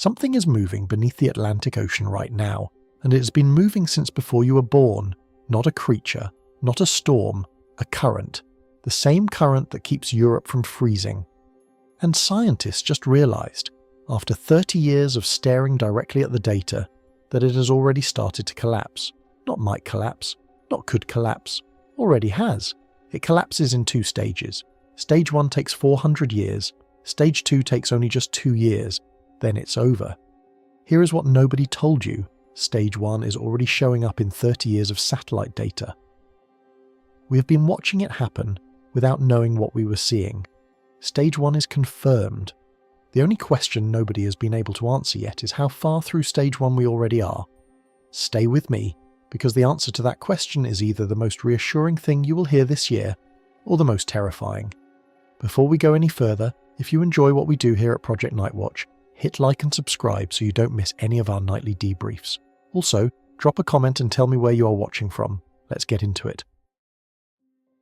Something is moving beneath the Atlantic Ocean right now, and it has been moving since before you were born. Not a creature, not a storm, a current. The same current that keeps Europe from freezing. And scientists just realised, after 30 years of staring directly at the data, that it has already started to collapse. Not might collapse, not could collapse, already has. It collapses in 2 stages. Stage 1 takes 400 years, Stage 2 takes only just 2 years, then it's over. Here is what nobody told you. Stage 1 is already showing up in 30 years of satellite data. We have been watching it happen without knowing what we were seeing. Stage 1 is confirmed. The only question nobody has been able to answer yet is how far through Stage 1 we already are. Stay with me, because the answer to that question is either the most reassuring thing you will hear this year, or the most terrifying. Before we go any further, if you enjoy what we do here at Project Nightwatch, hit like and subscribe so you don't miss any of our nightly debriefs. Also, drop a comment and tell me where you are watching from. Let's get into it.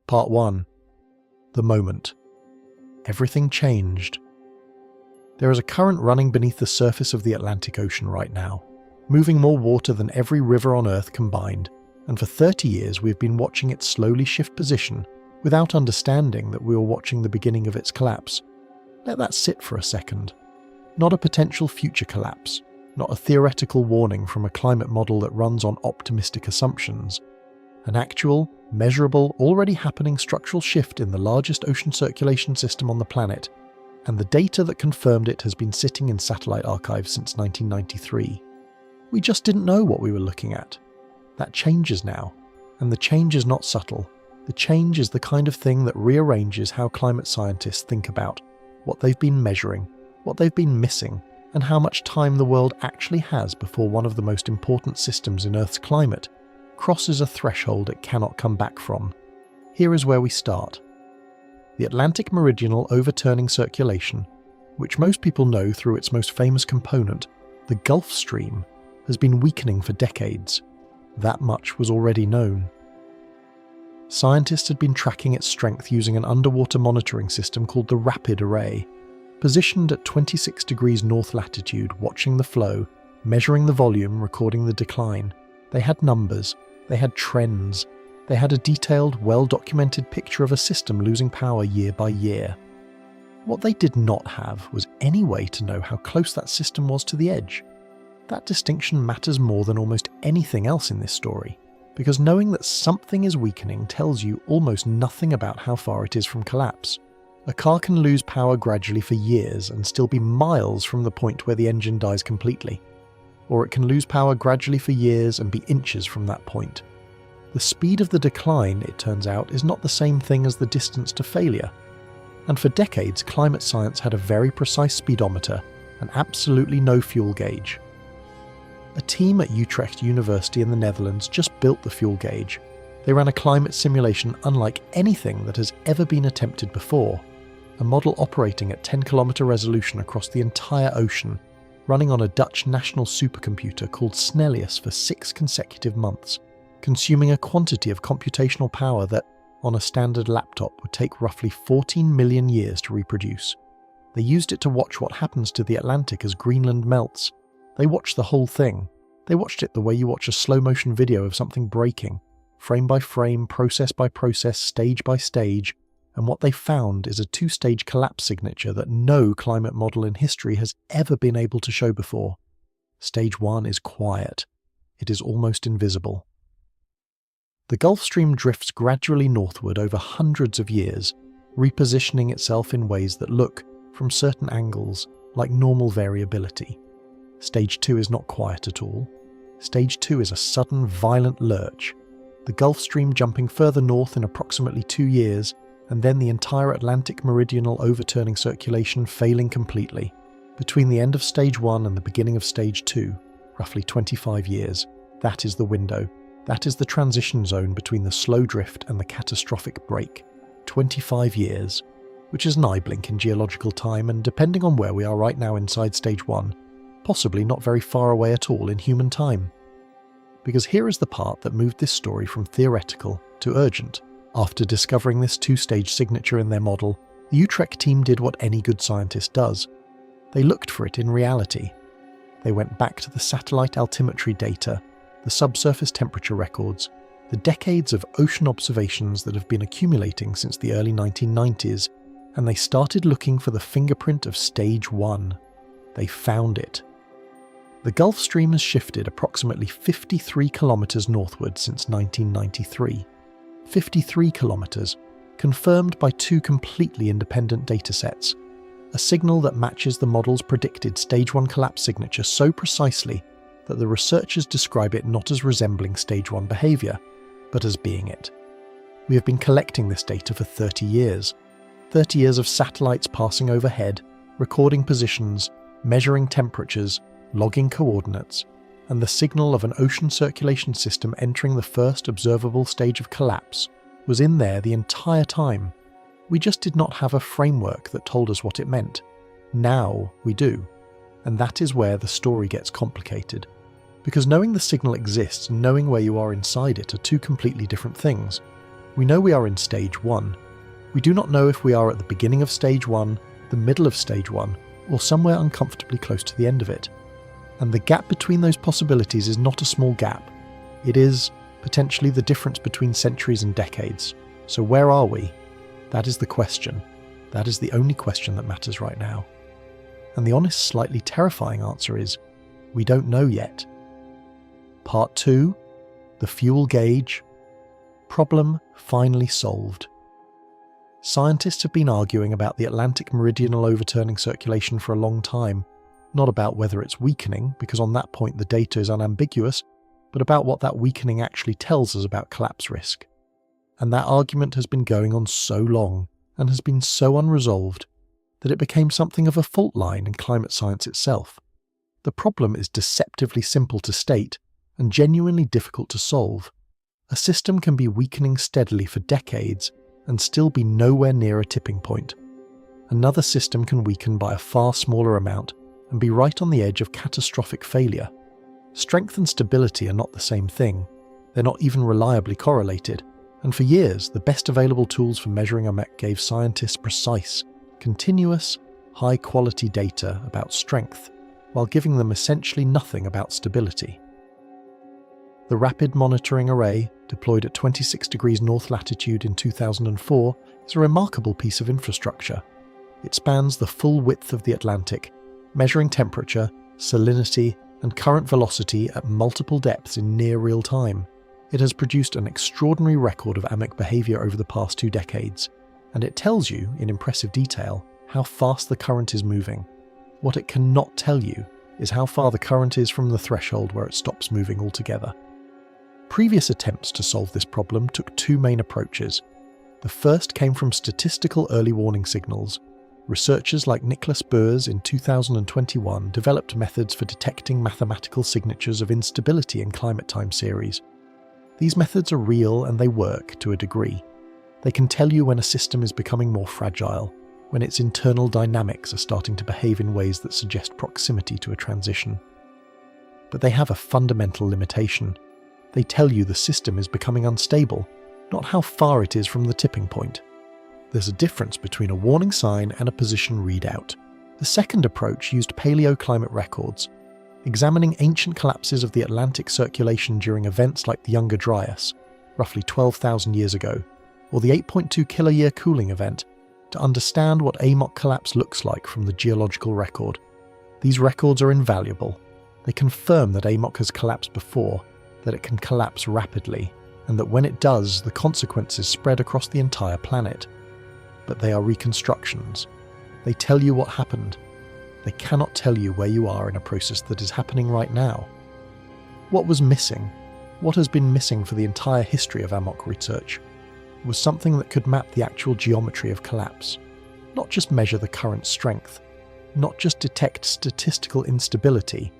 Part 1. The moment. Everything changed. There is a current running beneath the surface of the Atlantic Ocean right now, moving more water than every river on Earth combined, and for 30 years we've been watching it slowly shift position without understanding that we were watching the beginning of its collapse. Let that sit for a second. Not a potential future collapse, not a theoretical warning from a climate model that runs on optimistic assumptions. An actual, measurable, already happening structural shift in the largest ocean circulation system on the planet, and the data that confirmed it has been sitting in satellite archives since 1993. We just didn't know what we were looking at. That changes now, and the change is not subtle. The change is the kind of thing that rearranges how climate scientists think about what they've been measuring, what they've been missing, and how much time the world actually has before one of the most important systems in Earth's climate crosses a threshold it cannot come back from. Here is where we start. The Atlantic Meridional Overturning circulation, which most people know through its most famous component, the Gulf Stream, has been weakening for decades. That much was already known. Scientists had been tracking its strength using an underwater monitoring system called the Rapid Array. Positioned at 26 degrees north latitude, watching the flow, measuring the volume, recording the decline, they had numbers, they had trends, they had a detailed, well-documented picture of a system losing power year by year. What they did not have was any way to know how close that system was to the edge. That distinction matters more than almost anything else in this story, because knowing that something is weakening tells you almost nothing about how far it is from collapse. A car can lose power gradually for years and still be miles from the point where the engine dies completely. Or it can lose power gradually for years and be inches from that point. The speed of the decline, it turns out, is not the same thing as the distance to failure. And for decades, climate science had a very precise speedometer and absolutely no fuel gauge. A team at Utrecht University in the Netherlands just built the fuel gauge. They ran a climate simulation unlike anything that has ever been attempted before. A model operating at 10-kilometer resolution across the entire ocean, running on a Dutch national supercomputer called Snellius for 6 consecutive months, consuming a quantity of computational power that, on a standard laptop, would take roughly 14 million years to reproduce. They used it to watch what happens to the Atlantic as Greenland melts. They watched the whole thing. They watched it the way you watch a slow-motion video of something breaking, frame by frame, process by process, stage by stage, and what they found is a 2-stage collapse signature that no climate model in history has ever been able to show before. Stage 1 is quiet. It is almost invisible. The Gulf Stream drifts gradually northward over hundreds of years, repositioning itself in ways that look, from certain angles, like normal variability. Stage 2 is not quiet at all. Stage 2 is a sudden, violent lurch. The Gulf Stream jumping further north in approximately 2 years, and then the entire Atlantic Meridional overturning circulation failing completely. Between the end of Stage 1 and the beginning of Stage 2, roughly 25 years, that is the window. That is the transition zone between the slow drift and the catastrophic break. 25 years, which is an eye blink in geological time, and depending on where we are right now inside Stage 1, possibly not very far away at all in human time. Because here is the part that moved this story from theoretical to urgent. After discovering this 2-stage signature in their model, the Utrecht team did what any good scientist does. They looked for it in reality. They went back to the satellite altimetry data, the subsurface temperature records, the decades of ocean observations that have been accumulating since the early 1990s, and they started looking for the fingerprint of Stage 1. They found it. The Gulf Stream has shifted approximately 53 kilometres northward since 1993. 53 kilometres, confirmed by two completely independent datasets. A signal that matches the model's predicted Stage 1 collapse signature so precisely that the researchers describe it not as resembling Stage 1 behaviour, but as being it. We have been collecting this data for 30 years. 30 years of satellites passing overhead, recording positions, measuring temperatures, logging coordinates, and the signal of an ocean circulation system entering the first observable stage of collapse was in there the entire time. We just did not have a framework that told us what it meant. Now we do. And that is where the story gets complicated. Because knowing the signal exists and knowing where you are inside it are two completely different things. We know we are in Stage 1. We do not know if we are at the beginning of Stage 1, the middle of Stage 1, or somewhere uncomfortably close to the end of it. And the gap between those possibilities is not a small gap. It is, potentially, the difference between centuries and decades. So where are we? That is the question. That is the only question that matters right now. And the honest, slightly terrifying answer is, we don't know yet. Part 2, the fuel gauge. Problem finally solved. Scientists have been arguing about the Atlantic Meridional overturning circulation for a long time, not about whether it's weakening, because on that point the data is unambiguous, but about what that weakening actually tells us about collapse risk. And that argument has been going on so long, and has been so unresolved, that it became something of a fault line in climate science itself. The problem is deceptively simple to state, and genuinely difficult to solve. A system can be weakening steadily for decades, and still be nowhere near a tipping point. Another system can weaken by a far smaller amount, and be right on the edge of catastrophic failure. Strength and stability are not the same thing. They're not even reliably correlated, and for years the best available tools for measuring a MEC gave scientists precise, continuous, high-quality data about strength, while giving them essentially nothing about stability. The Rapid Monitoring Array, deployed at 26 degrees north latitude in 2004, is a remarkable piece of infrastructure. It spans the full width of the Atlantic, measuring temperature, salinity, and current velocity at multiple depths in near real time. It has produced an extraordinary record of AMEC behaviour over the past 2 decades, and it tells you, in impressive detail, how fast the current is moving. What it cannot tell you is how far the current is from the threshold where it stops moving altogether. Previous attempts to solve this problem took 2 main approaches. The first came from statistical early warning signals. Researchers like Nicholas Boers in 2021 developed methods for detecting mathematical signatures of instability in climate time series. These methods are real and they work to a degree. They can tell you when a system is becoming more fragile, when its internal dynamics are starting to behave in ways that suggest proximity to a transition. But they have a fundamental limitation. They tell you the system is becoming unstable, not how far it is from the tipping point. There's a difference between a warning sign and a position readout. The second approach used paleoclimate records, examining ancient collapses of the Atlantic circulation during events like the Younger Dryas, roughly 12,000 years ago, or the 8.2 kiloyear cooling event, to understand what AMOC collapse looks like from the geological record. These records are invaluable. They confirm that AMOC has collapsed before, that it can collapse rapidly, and that when it does, the consequences spread across the entire planet. But they are reconstructions. They tell you what happened. They cannot tell you where you are in a process that is happening right now. What was missing, what has been missing for the entire history of AMOC research, was something that could map the actual geometry of collapse, not just measure the current strength, not just detect statistical instability,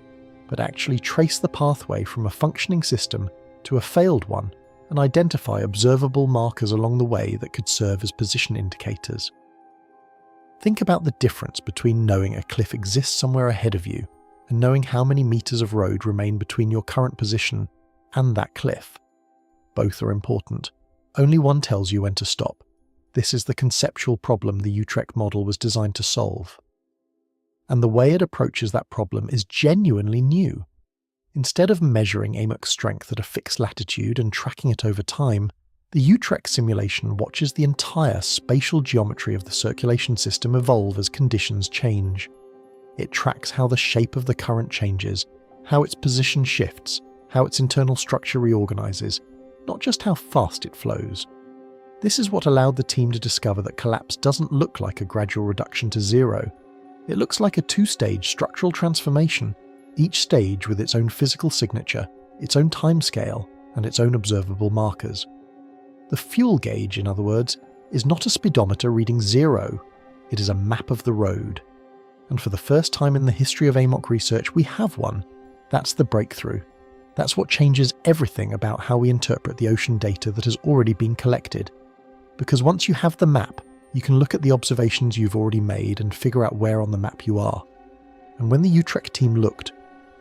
but actually trace the pathway from a functioning system to a failed one and identify observable markers along the way that could serve as position indicators. Think about the difference between knowing a cliff exists somewhere ahead of you and knowing how many meters of road remain between your current position and that cliff. Both are important. Only one tells you when to stop. This is the conceptual problem the Utrecht model was designed to solve. and the way it approaches that problem is genuinely new. Instead of measuring AMOC's strength at a fixed latitude and tracking it over time, the Utrecht simulation watches the entire spatial geometry of the circulation system evolve as conditions change. It tracks how the shape of the current changes, how its position shifts, how its internal structure reorganizes, not just how fast it flows. This is what allowed the team to discover that collapse doesn't look like a gradual reduction to zero. It looks like a two-stage structural transformation, each stage with its own physical signature, its own timescale, and its own observable markers. The fuel gauge, in other words, is not a speedometer reading zero, it is a map of the road. And for the first time in the history of AMOC research, we have one. That's the breakthrough. That's what changes everything about how we interpret the ocean data that has already been collected. Because once you have the map, you can look at the observations you've already made and figure out where on the map you are. And when the Utrecht team looked,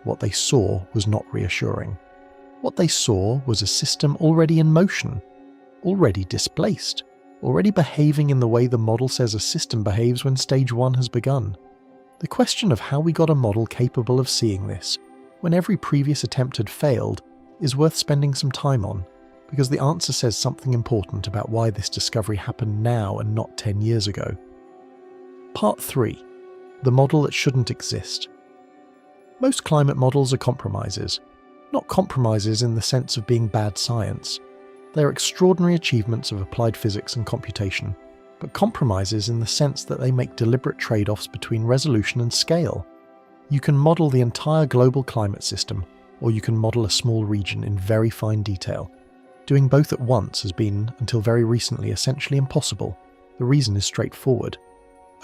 what they saw was not reassuring. What they saw was a system already in motion, already displaced, already behaving in the way the model says a system behaves when stage 1 has begun. The question of how we got a model capable of seeing this, when every previous attempt had failed, is worth spending some time on, because the answer says something important about why this discovery happened now and not 10 years ago. Part 3. The model that shouldn't exist. Most climate models are compromises. Not compromises in the sense of being bad science. They are extraordinary achievements of applied physics and computation, but compromises in the sense that they make deliberate trade-offs between resolution and scale. You can model the entire global climate system, or you can model a small region in very fine detail. Doing both at once has been, until very recently, essentially impossible. The reason is straightforward.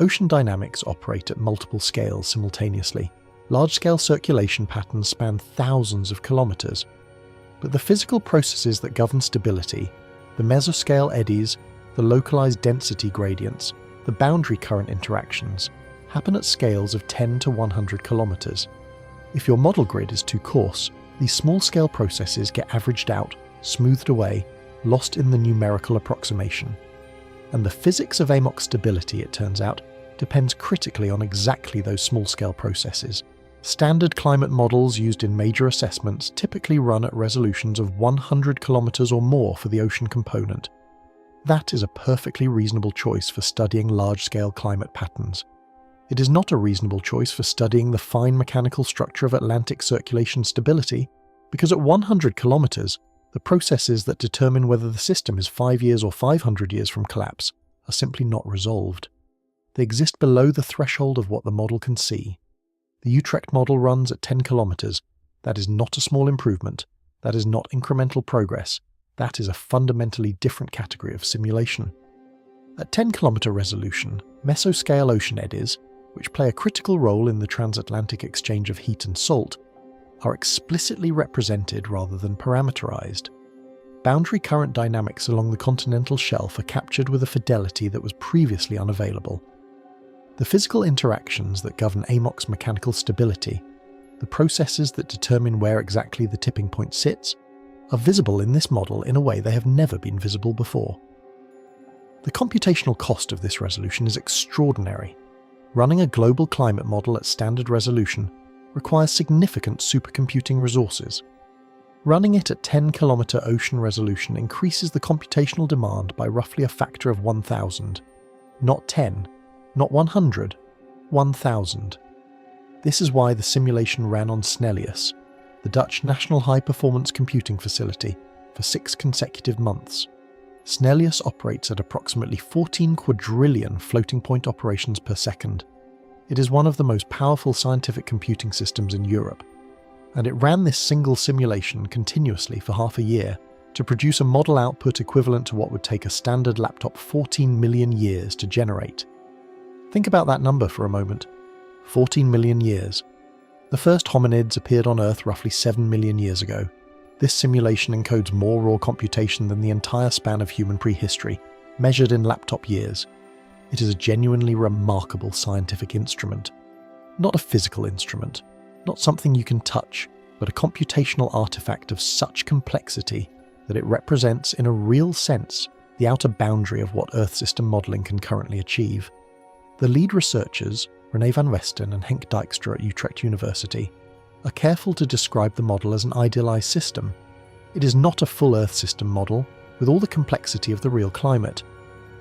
Ocean dynamics operate at multiple scales simultaneously. Large-scale circulation patterns span thousands of kilometers. But the physical processes that govern stability, the mesoscale eddies, the localized density gradients, the boundary current interactions, happen at scales of 10 to 100 kilometers. If your model grid is too coarse, these small-scale processes get averaged out, smoothed away, lost in the numerical approximation. And the physics of AMOC stability, it turns out, depends critically on exactly those small-scale processes. Standard climate models used in major assessments typically run at resolutions of 100 kilometers or more for the ocean component. That is a perfectly reasonable choice for studying large-scale climate patterns. It is not a reasonable choice for studying the fine mechanical structure of Atlantic circulation stability, because at 100 kilometers, the processes that determine whether the system is 5 years or 500 years from collapse are simply not resolved. They exist below the threshold of what the model can see. The Utrecht model runs at 10 kilometers. That is not a small improvement. That is not incremental progress. That is a fundamentally different category of simulation. At 10-kilometer resolution, mesoscale ocean eddies, which play a critical role in the transatlantic exchange of heat and salt, are explicitly represented rather than parameterized. Boundary current dynamics along the continental shelf are captured with a fidelity that was previously unavailable. The physical interactions that govern AMOC's mechanical stability, the processes that determine where exactly the tipping point sits, are visible in this model in a way they have never been visible before. The computational cost of this resolution is extraordinary. Running a global climate model at standard resolution requires significant supercomputing resources. Running it at 10-kilometer ocean resolution increases the computational demand by roughly a factor of 1,000. Not 10, not 100, 1,000. This is why the simulation ran on Snellius, the Dutch National High-Performance Computing Facility, for 6 consecutive months. Snellius operates at approximately 14 quadrillion floating-point operations per second. It is one of the most powerful scientific computing systems in Europe, and it ran this single simulation continuously for half a year to produce a model output equivalent to what would take a standard laptop 14 million years to generate. Think about that number for a moment. 14 million years. The first hominids appeared on Earth roughly 7 million years ago. This simulation encodes more raw computation than the entire span of human prehistory, measured in laptop years. It is a genuinely remarkable scientific instrument. Not a physical instrument, not something you can touch, but a computational artifact of such complexity that it represents, in a real sense, the outer boundary of what Earth system modelling can currently achieve. The lead researchers, René van Westen and Henk Dijkstra at Utrecht University, are careful to describe the model as an idealized system. It is not a full Earth system model with all the complexity of the real climate.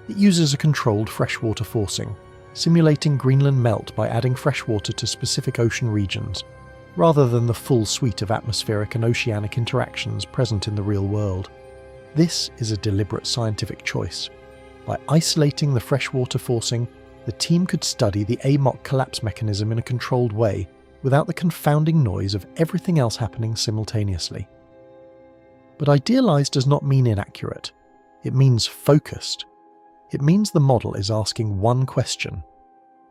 It uses a controlled freshwater forcing, simulating Greenland melt by adding freshwater to specific ocean regions, rather than the full suite of atmospheric and oceanic interactions present in the real world. This is a deliberate scientific choice. By isolating the freshwater forcing, the team could study the AMOC collapse mechanism in a controlled way without the confounding noise of everything else happening simultaneously. But idealized does not mean inaccurate. It means focused. It means the model is asking one question.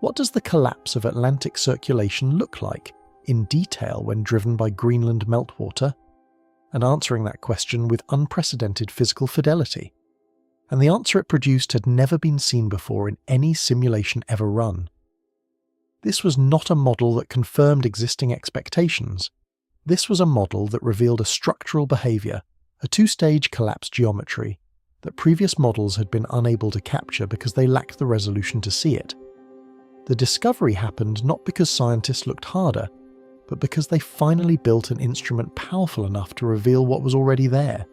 What does the collapse of Atlantic circulation look like in detail when driven by Greenland meltwater? And answering that question with unprecedented physical fidelity. And the answer it produced had never been seen before in any simulation ever run. This was not a model that confirmed existing expectations. This was a model that revealed a structural behaviour, a two-stage collapse geometry, that previous models had been unable to capture because they lacked the resolution to see it. The discovery happened not because scientists looked harder, but because they finally built an instrument powerful enough to reveal what was already there.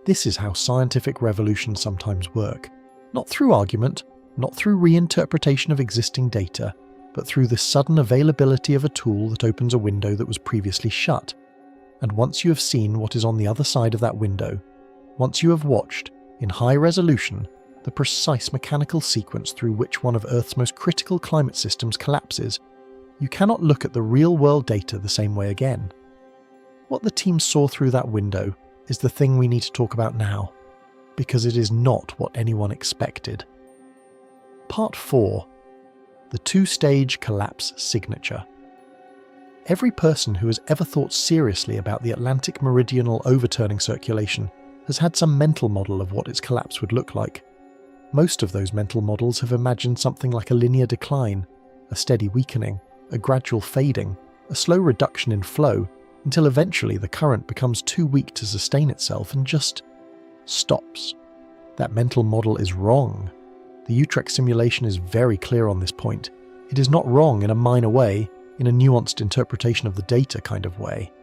This is how scientific revolutions sometimes work. Not through argument, not through reinterpretation of existing data, but through the sudden availability of a tool that opens a window that was previously shut. And once you have seen what is on the other side of that window, once you have watched, in high resolution, the precise mechanical sequence through which one of Earth's most critical climate systems collapses, you cannot look at the real-world data the same way again. What the team saw through that window is the thing we need to talk about now, because it is not what anyone expected. Part 4. The two-stage collapse signature. Every person who has ever thought seriously about the Atlantic Meridional overturning circulation has had some mental model of what its collapse would look like. Most of those mental models have imagined something like a linear decline, a steady weakening, a gradual fading, a slow reduction in flow, until eventually the current becomes too weak to sustain itself and just stops. That mental model is wrong. The Utrecht simulation is very clear on this point. It is not wrong in a minor way, in a nuanced interpretation of the data kind of way.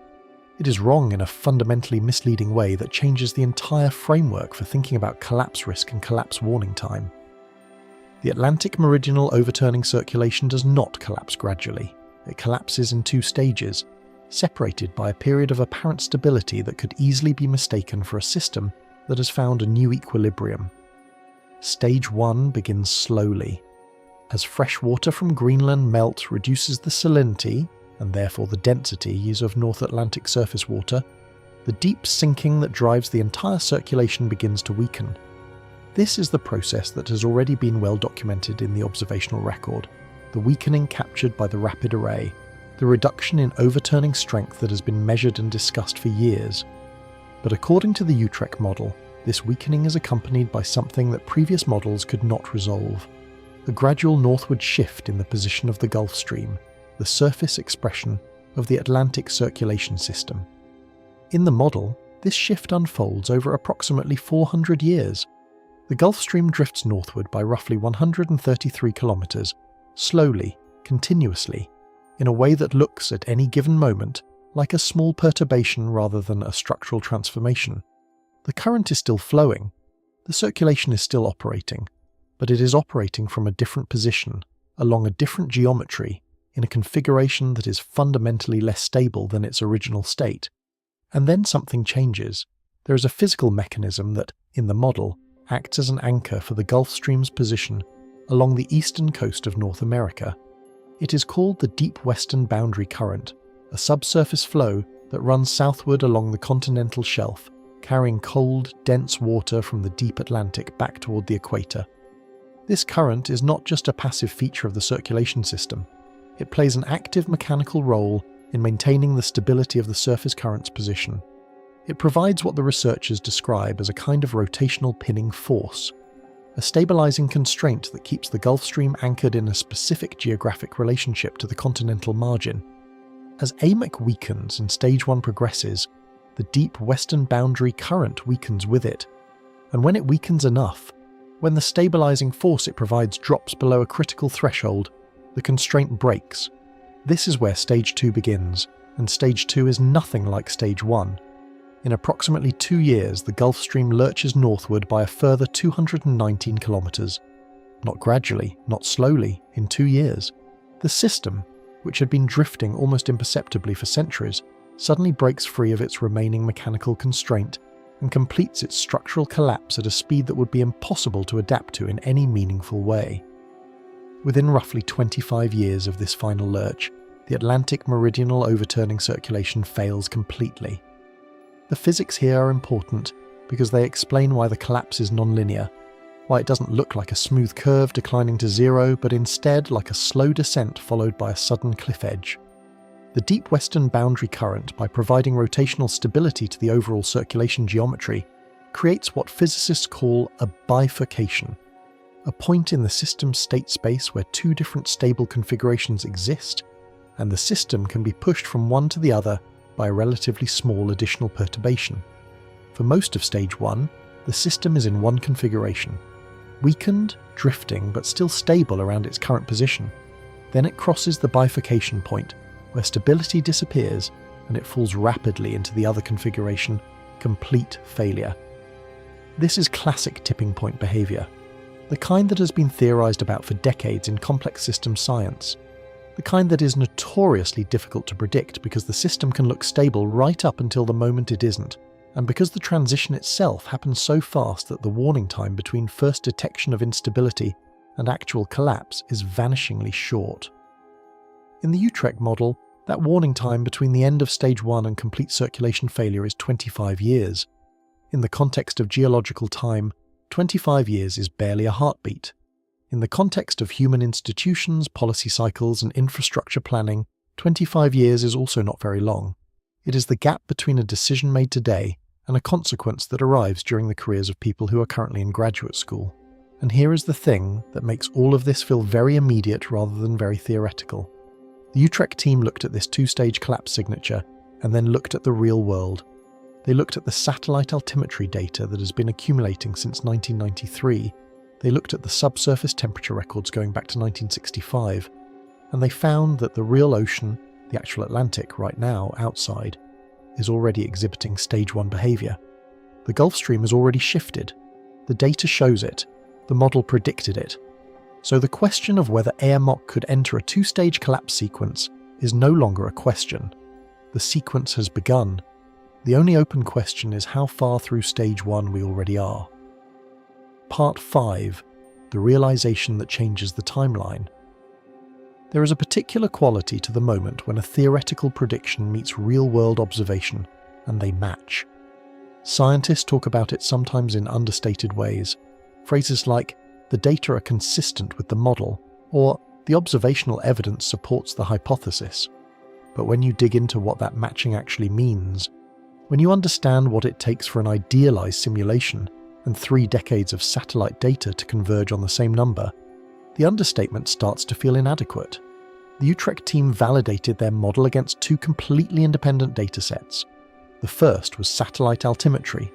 It is wrong in a fundamentally misleading way that changes the entire framework for thinking about collapse risk and collapse warning time. The Atlantic Meridional overturning circulation does not collapse gradually. It collapses in two stages, separated by a period of apparent stability that could easily be mistaken for a system that has found a new equilibrium. Stage 1 begins slowly. As fresh water from Greenland melt reduces the salinity, and therefore the densities of North Atlantic surface water, the deep sinking that drives the entire circulation begins to weaken. This is the process that has already been well documented in the observational record, the weakening captured by the rapid array, the reduction in overturning strength that has been measured and discussed for years. But according to the Utrecht model, this weakening is accompanied by something that previous models could not resolve: a gradual northward shift in the position of the Gulf Stream, the surface expression of the Atlantic circulation system. In the model, this shift unfolds over approximately 400 years. The Gulf Stream drifts northward by roughly 133 kilometers, slowly, continuously, in a way that looks at any given moment like a small perturbation rather than a structural transformation. The current is still flowing, the circulation is still operating, but it is operating from a different position, along a different geometry, in a configuration that is fundamentally less stable than its original state. And then something changes. There is a physical mechanism that, in the model, acts as an anchor for the Gulf Stream's position along the eastern coast of North America. It is called the Deep Western Boundary Current, a subsurface flow that runs southward along the continental shelf, carrying cold, dense water from the deep Atlantic back toward the equator. This current is not just a passive feature of the circulation system. It plays an active mechanical role in maintaining the stability of the surface current's position. It provides what the researchers describe as a kind of rotational pinning force, a stabilizing constraint that keeps the Gulf Stream anchored in a specific geographic relationship to the continental margin. As AMOC weakens and Stage 1 progresses, the deep western boundary current weakens with it. And when it weakens enough, when the stabilizing force it provides drops below a critical threshold, The constraint breaks. This is where Stage 2 begins, and Stage 2 is nothing like Stage 1. In approximately 2 years, the Gulf Stream lurches northward by a further 219 kilometers. Not gradually, not slowly, in 2 years. The system, which had been drifting almost imperceptibly for centuries, suddenly breaks free of its remaining mechanical constraint and completes its structural collapse at a speed that would be impossible to adapt to in any meaningful way. Within roughly 25 years of this final lurch, the Atlantic Meridional overturning circulation fails completely. The physics here are important because they explain why the collapse is nonlinear, why it doesn't look like a smooth curve declining to zero, but instead like a slow descent followed by a sudden cliff edge. The deep western boundary current, by providing rotational stability to the overall circulation geometry, creates what physicists call a bifurcation, a point in the system's state space where two different stable configurations exist, and the system can be pushed from one to the other by a relatively small additional perturbation. For most of Stage 1, the system is in one configuration, weakened, drifting, but still stable around its current position. Then it crosses the bifurcation point, where stability disappears and it falls rapidly into the other configuration, complete failure. This is classic tipping point behavior, the kind that has been theorized about for decades in complex system science, the kind that is notoriously difficult to predict because the system can look stable right up until the moment it isn't, and because the transition itself happens so fast that the warning time between first detection of instability and actual collapse is vanishingly short. In the Utrecht model, that warning time between the end of Stage 1 and complete circulation failure is 25 years. In the context of geological time, 25 years is barely a heartbeat. In the context of human institutions, policy cycles, and infrastructure planning, 25 years is also not very long. It is the gap between a decision made today and a consequence that arrives during the careers of people who are currently in graduate school. And here is the thing that makes all of this feel very immediate rather than very theoretical. The Utrecht team looked at this two-stage collapse signature and then looked at the real world. They looked at the satellite altimetry data that has been accumulating since 1993. They looked at the subsurface temperature records going back to 1965, and they found that the real ocean, the actual Atlantic right now outside, is already exhibiting Stage 1 behavior. The Gulf Stream has already shifted. The data shows it. The model predicted it. So the question of whether AMOC could enter a two-stage collapse sequence is no longer a question. The sequence has begun. The only open question is how far through Stage 1 we already are. Part 5. The realization that changes the timeline. There is a particular quality to the moment when a theoretical prediction meets real-world observation, and they match. Scientists talk about it sometimes in understated ways. Phrases like, "the data are consistent with the model," or "the observational evidence supports the hypothesis." But when you dig into what that matching actually means, when you understand what it takes for an idealized simulation and 3 decades of satellite data to converge on the same number, the understatement starts to feel inadequate. The Utrecht team validated their model against 2 completely independent datasets. The first was satellite altimetry,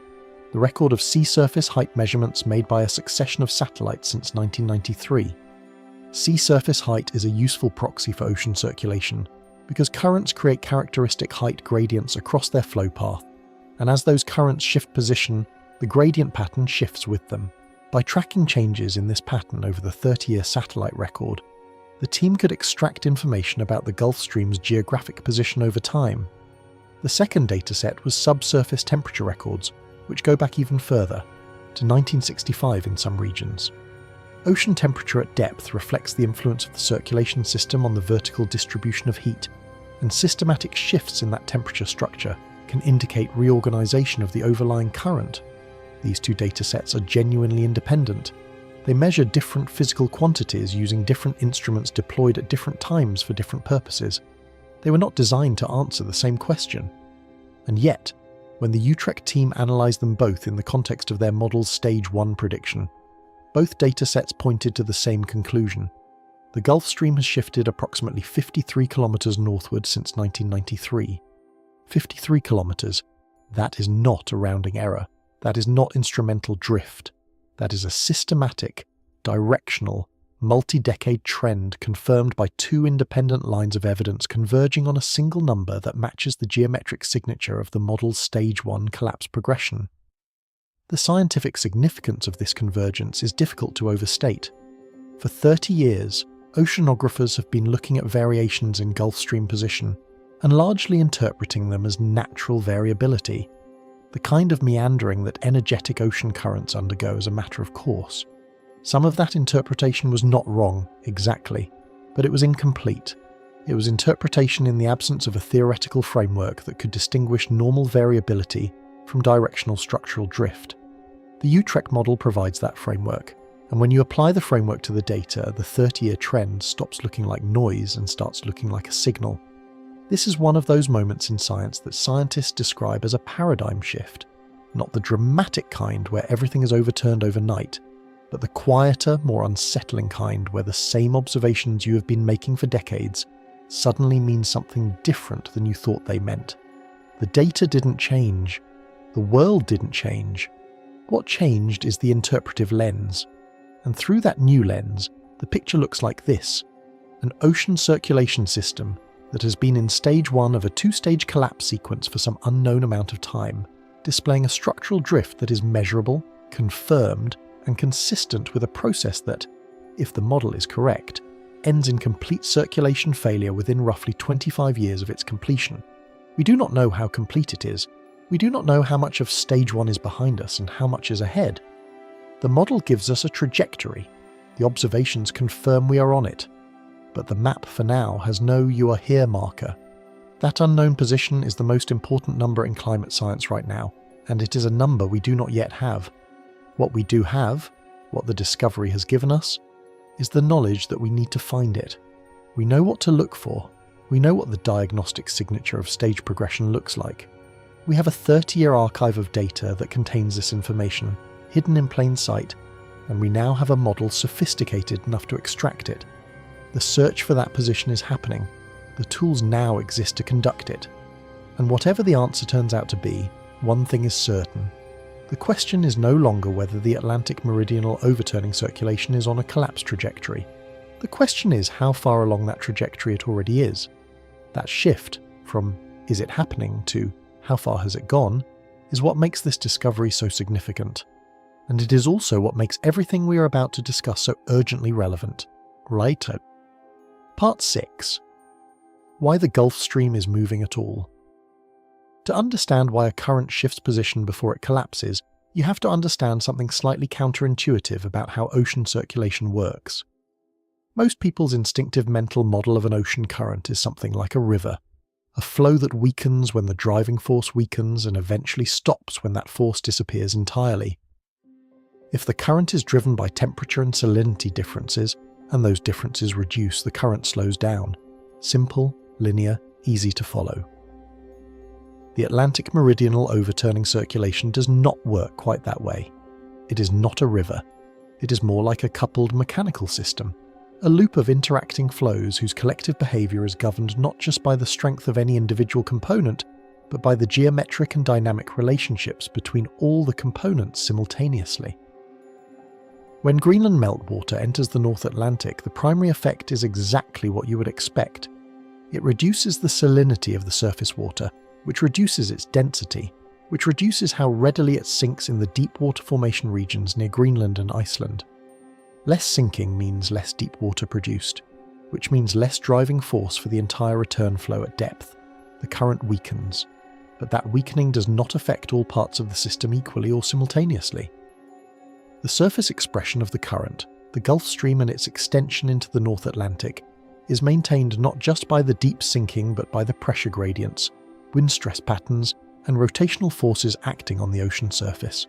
the record of sea surface height measurements made by a succession of satellites since 1993. Sea surface height is a useful proxy for ocean circulation because currents create characteristic height gradients across their flow path, and as those currents shift position, the gradient pattern shifts with them. By tracking changes in this pattern over the 30-year satellite record, the team could extract information about the Gulf Stream's geographic position over time. The second dataset was subsurface temperature records, which go back even further, to 1965 in some regions. Ocean temperature at depth reflects the influence of the circulation system on the vertical distribution of heat, and systematic shifts in that temperature structure can indicate reorganization of the overlying current. These 2 datasets are genuinely independent. They measure different physical quantities using different instruments deployed at different times for different purposes. They were not designed to answer the same question. And yet, when the Utrecht team analysed them both in the context of their model's Stage 1 prediction, both datasets pointed to the same conclusion. The Gulf Stream has shifted approximately 53 kilometres northward since 1993. 53 kilometres. That is not a rounding error. That is not instrumental drift. That is a systematic, directional, multi-decade trend confirmed by two independent lines of evidence converging on a single number that matches the geometric signature of the model's Stage 1 collapse progression. The scientific significance of this convergence is difficult to overstate. For 30 years, oceanographers have been looking at variations in Gulf Stream position and largely interpreting them as natural variability, the kind of meandering that energetic ocean currents undergo as a matter of course. Some of that interpretation was not wrong, exactly, but it was incomplete. It was interpretation in the absence of a theoretical framework that could distinguish normal variability from directional structural drift. The Utrecht model provides that framework, and when you apply the framework to the data, the 30-year trend stops looking like noise and starts looking like a signal. This is one of those moments in science that scientists describe as a paradigm shift, not the dramatic kind where everything is overturned overnight, but the quieter, more unsettling kind where the same observations you have been making for decades suddenly mean something different than you thought they meant. The data didn't change. The world didn't change. What changed is the interpretive lens. And through that new lens, the picture looks like this: an ocean circulation system that has been in Stage 1 of a two-stage collapse sequence for some unknown amount of time, displaying a structural drift that is measurable, confirmed, and consistent with a process that, if the model is correct, ends in complete circulation failure within roughly 25 years of its completion. We do not know how complete it is. We do not know how much of Stage 1 is behind us and how much is ahead. The model gives us a trajectory. The observations confirm we are on it. But the map for now has no "you are here" marker. That unknown position is the most important number in climate science right now, and it is a number we do not yet have. What we do have, what the discovery has given us, is the knowledge that we need to find it. We know what to look for. We know what the diagnostic signature of stage progression looks like. We have a 30-year archive of data that contains this information, hidden in plain sight, and we now have a model sophisticated enough to extract it. The search for that position is happening. The tools now exist to conduct it. And whatever the answer turns out to be, one thing is certain. The question is no longer whether the Atlantic Meridional overturning circulation is on a collapse trajectory. The question is how far along that trajectory it already is. That shift from "is it happening" to "how far has it gone" is what makes this discovery so significant. And it is also what makes everything we are about to discuss so urgently relevant. Righto. Part 6. Why the Gulf Stream is moving at all. To understand why a current shifts position before it collapses, you have to understand something slightly counterintuitive about how ocean circulation works. Most people's instinctive mental model of an ocean current is something like a river, a flow that weakens when the driving force weakens and eventually stops when that force disappears entirely. If the current is driven by temperature and salinity differences, and those differences reduce, the current slows down. Simple, linear, easy to follow. The Atlantic Meridional overturning circulation does not work quite that way. It is not a river. It is more like a coupled mechanical system, a loop of interacting flows whose collective behaviour is governed not just by the strength of any individual component, but by the geometric and dynamic relationships between all the components simultaneously. When Greenland meltwater enters the North Atlantic, the primary effect is exactly what you would expect. It reduces the salinity of the surface water, which reduces its density, which reduces how readily it sinks in the deep water formation regions near Greenland and Iceland. Less sinking means less deep water produced, which means less driving force for the entire return flow at depth. The current weakens, but that weakening does not affect all parts of the system equally or simultaneously. The surface expression of the current, the Gulf Stream and its extension into the North Atlantic, is maintained not just by the deep sinking but by the pressure gradients, wind stress patterns, and rotational forces acting on the ocean surface.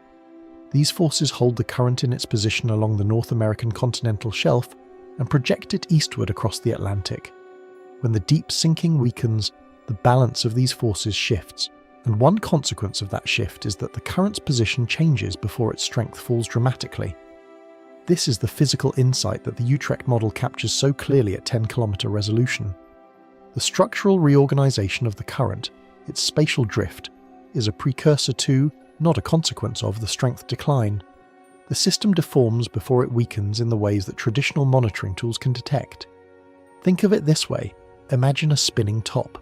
These forces hold the current in its position along the North American continental shelf and project it eastward across the Atlantic. When the deep sinking weakens, the balance of these forces shifts, and one consequence of that shift is that the current's position changes before its strength falls dramatically. This is the physical insight that the Utrecht model captures so clearly at 10-kilometre resolution. The structural reorganisation of the current, its spatial drift, is a precursor to, not a consequence of, the strength decline. the system deforms before it weakens in the ways that traditional monitoring tools can detect. Think of it this way: imagine a spinning top.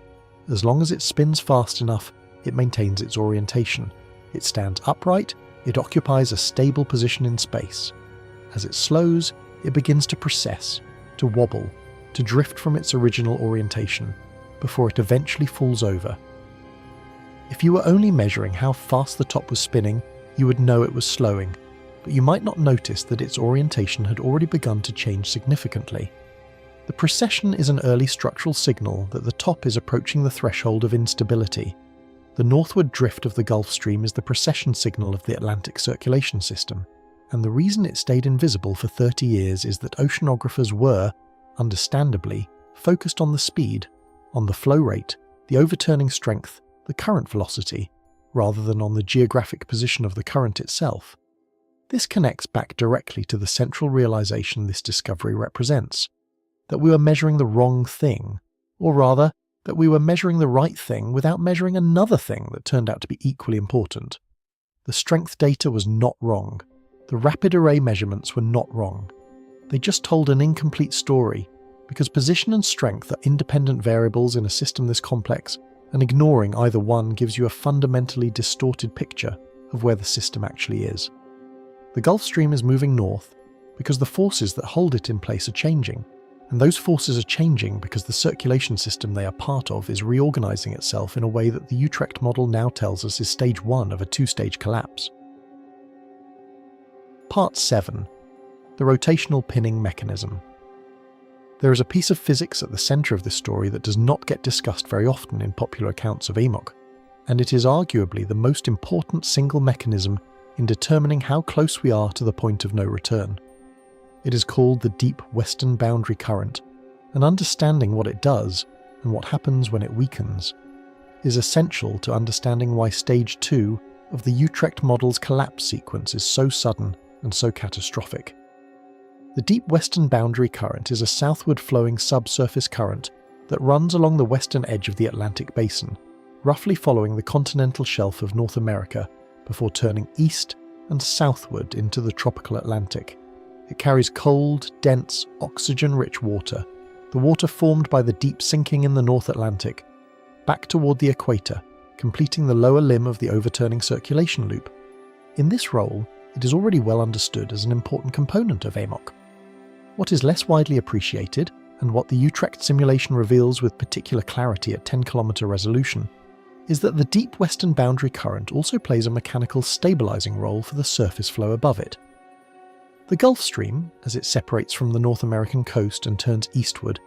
As long as it spins fast enough, it maintains its orientation. It stands upright, it occupies a stable position in space. As it slows, it begins to precess, to wobble, to drift from its original orientation, before it eventually falls over. If you were only measuring how fast the top was spinning, you would know it was slowing, but you might not notice that its orientation had already begun to change significantly. The precession is an early structural signal that the top is approaching the threshold of instability. The northward drift of the Gulf Stream is the precession signal of the Atlantic circulation system, and the reason it stayed invisible for 30 years is that oceanographers were, understandably, focused on the speed, on the flow rate, the overturning strength, the current velocity, rather than on the geographic position of the current itself. This connects back directly to the central realization this discovery represents: that we were measuring the wrong thing, or rather, that we were measuring the right thing without measuring another thing that turned out to be equally important. The strength data was not wrong. The rapid array measurements were not wrong. They just told an incomplete story, because position and strength are independent variables in a system this complex, and ignoring either one gives you a fundamentally distorted picture of where the system actually is. The Gulf Stream is moving north because the forces that hold it in place are changing, and those forces are changing because the circulation system they are part of is reorganizing itself in a way that the Utrecht model now tells us is stage 1 of a two-stage collapse. Part 7. The rotational pinning mechanism. There is a piece of physics at the centre of this story that does not get discussed very often in popular accounts of AMOC, and it is arguably the most important single mechanism in determining how close we are to the point of no return. It is called the deep western boundary current, and understanding what it does and what happens when it weakens is essential to understanding why stage 2 of the Utrecht model's collapse sequence is so sudden and so catastrophic. The deep western boundary current is a southward flowing subsurface current that runs along the western edge of the Atlantic basin, roughly following the continental shelf of North America before turning east and southward into the tropical Atlantic. It carries cold, dense, oxygen-rich water, the water formed by the deep sinking in the North Atlantic, back toward the equator, completing the lower limb of the overturning circulation loop. In this role, it is already well understood as an important component of AMOC. What is less widely appreciated, and what the Utrecht simulation reveals with particular clarity at 10-kilometre resolution, is that the deep western boundary current also plays a mechanical stabilising role for the surface flow above it. The Gulf Stream, as it separates from the North American coast and turns eastward,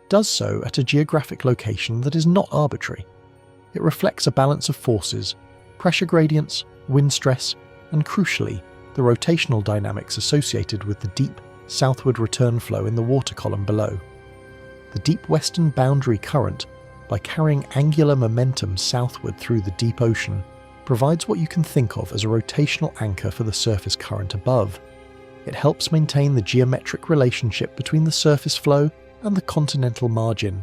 does so at a geographic location that is not arbitrary. It reflects a balance of forces, pressure gradients, wind stress, and crucially, the rotational dynamics associated with the deep, southward return flow in the water column below. The deep western boundary current, by carrying angular momentum southward through the deep ocean, provides what you can think of as a rotational anchor for the surface current above. It helps maintain the geometric relationship between the surface flow and the continental margin.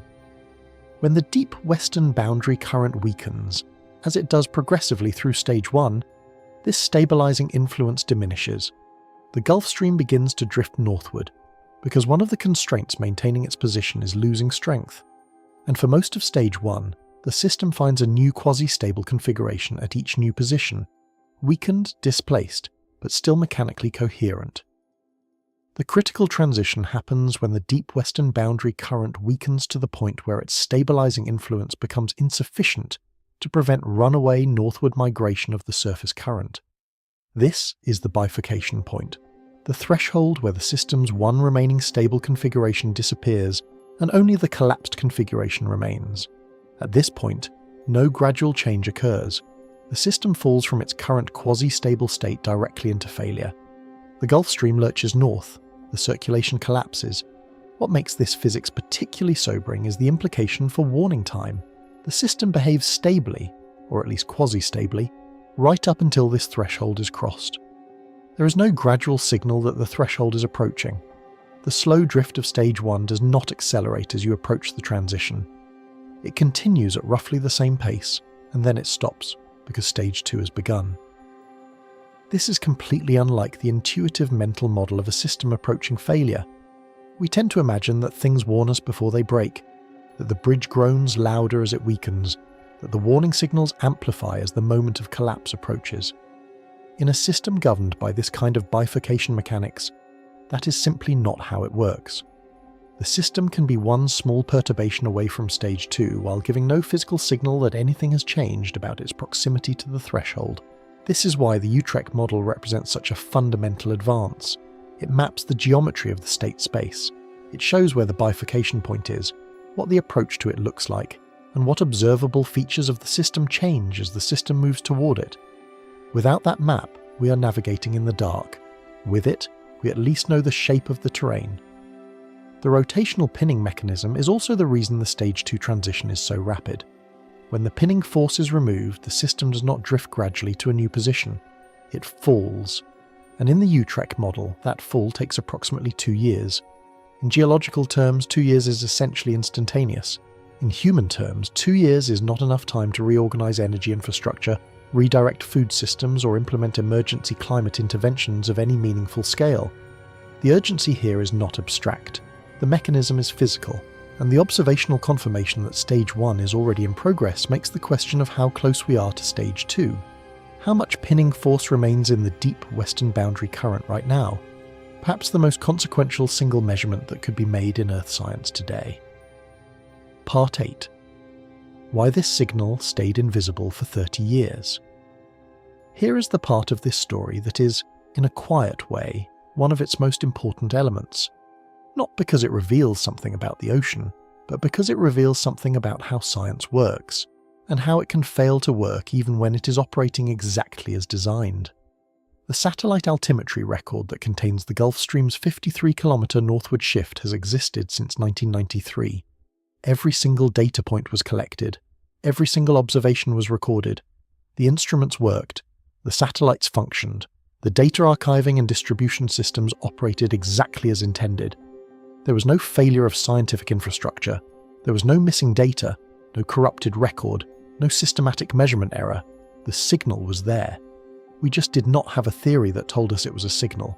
When the deep western boundary current weakens, as it does progressively through stage 1, this stabilizing influence diminishes. The Gulf Stream begins to drift northward, because one of the constraints maintaining its position is losing strength. And for most of stage 1, the system finds a new quasi-stable configuration at each new position, weakened, displaced, but still mechanically coherent. The critical transition happens when the deep western boundary current weakens to the point where its stabilizing influence becomes insufficient to prevent runaway northward migration of the surface current. This is the bifurcation point, the threshold where the system's one remaining stable configuration disappears and only the collapsed configuration remains. At this point, no gradual change occurs. The system falls from its current quasi-stable state directly into failure. The Gulf Stream lurches north, the circulation collapses. What makes this physics particularly sobering is the implication for warning time. The system behaves stably, or at least quasi-stably, right up until this threshold is crossed. There is no gradual signal that the threshold is approaching. The slow drift of stage 1 does not accelerate as you approach the transition. It continues at roughly the same pace, and then it stops, because stage 2 has begun. This is completely unlike the intuitive mental model of a system approaching failure. We tend to imagine that things warn us before they break, that the bridge groans louder as it weakens, that the warning signals amplify as the moment of collapse approaches. In a system governed by this kind of bifurcation mechanics, that is simply not how it works. The system can be one small perturbation away from stage 2 while giving no physical signal that anything has changed about its proximity to the threshold. This is why the Utrecht model represents such a fundamental advance. It maps the geometry of the state space. It shows where the bifurcation point is, what the approach to it looks like, and what observable features of the system change as the system moves toward it. Without that map, we are navigating in the dark. With it, we at least know the shape of the terrain. The rotational pinning mechanism is also the reason the stage 2 transition is so rapid. When the pinning force is removed, the system does not drift gradually to a new position. It falls. And in the Utrecht model, that fall takes approximately 2 years. In geological terms, 2 years is essentially instantaneous. In human terms, 2 years is not enough time to reorganize energy infrastructure, redirect food systems, or implement emergency climate interventions of any meaningful scale. The urgency here is not abstract. The mechanism is physical, and the observational confirmation that stage 1 is already in progress makes the question of how close we are to stage 2. How much pinning force remains in the deep western boundary current right now? Perhaps the most consequential single measurement that could be made in Earth science today. Part 8. Why this signal stayed invisible for 30 years. Here is the part of this story that is, in a quiet way, one of its most important elements. Not because it reveals something about the ocean, but because it reveals something about how science works, and how it can fail to work even when it is operating exactly as designed. The satellite altimetry record that contains the Gulf Stream's 53-kilometre northward shift has existed since 1993. Every single data point was collected. Every single observation was recorded. The instruments worked. The satellites functioned. The data archiving and distribution systems operated exactly as intended. There was no failure of scientific infrastructure. There was no missing data, no corrupted record, no systematic measurement error. The signal was there. We just did not have a theory that told us it was a signal.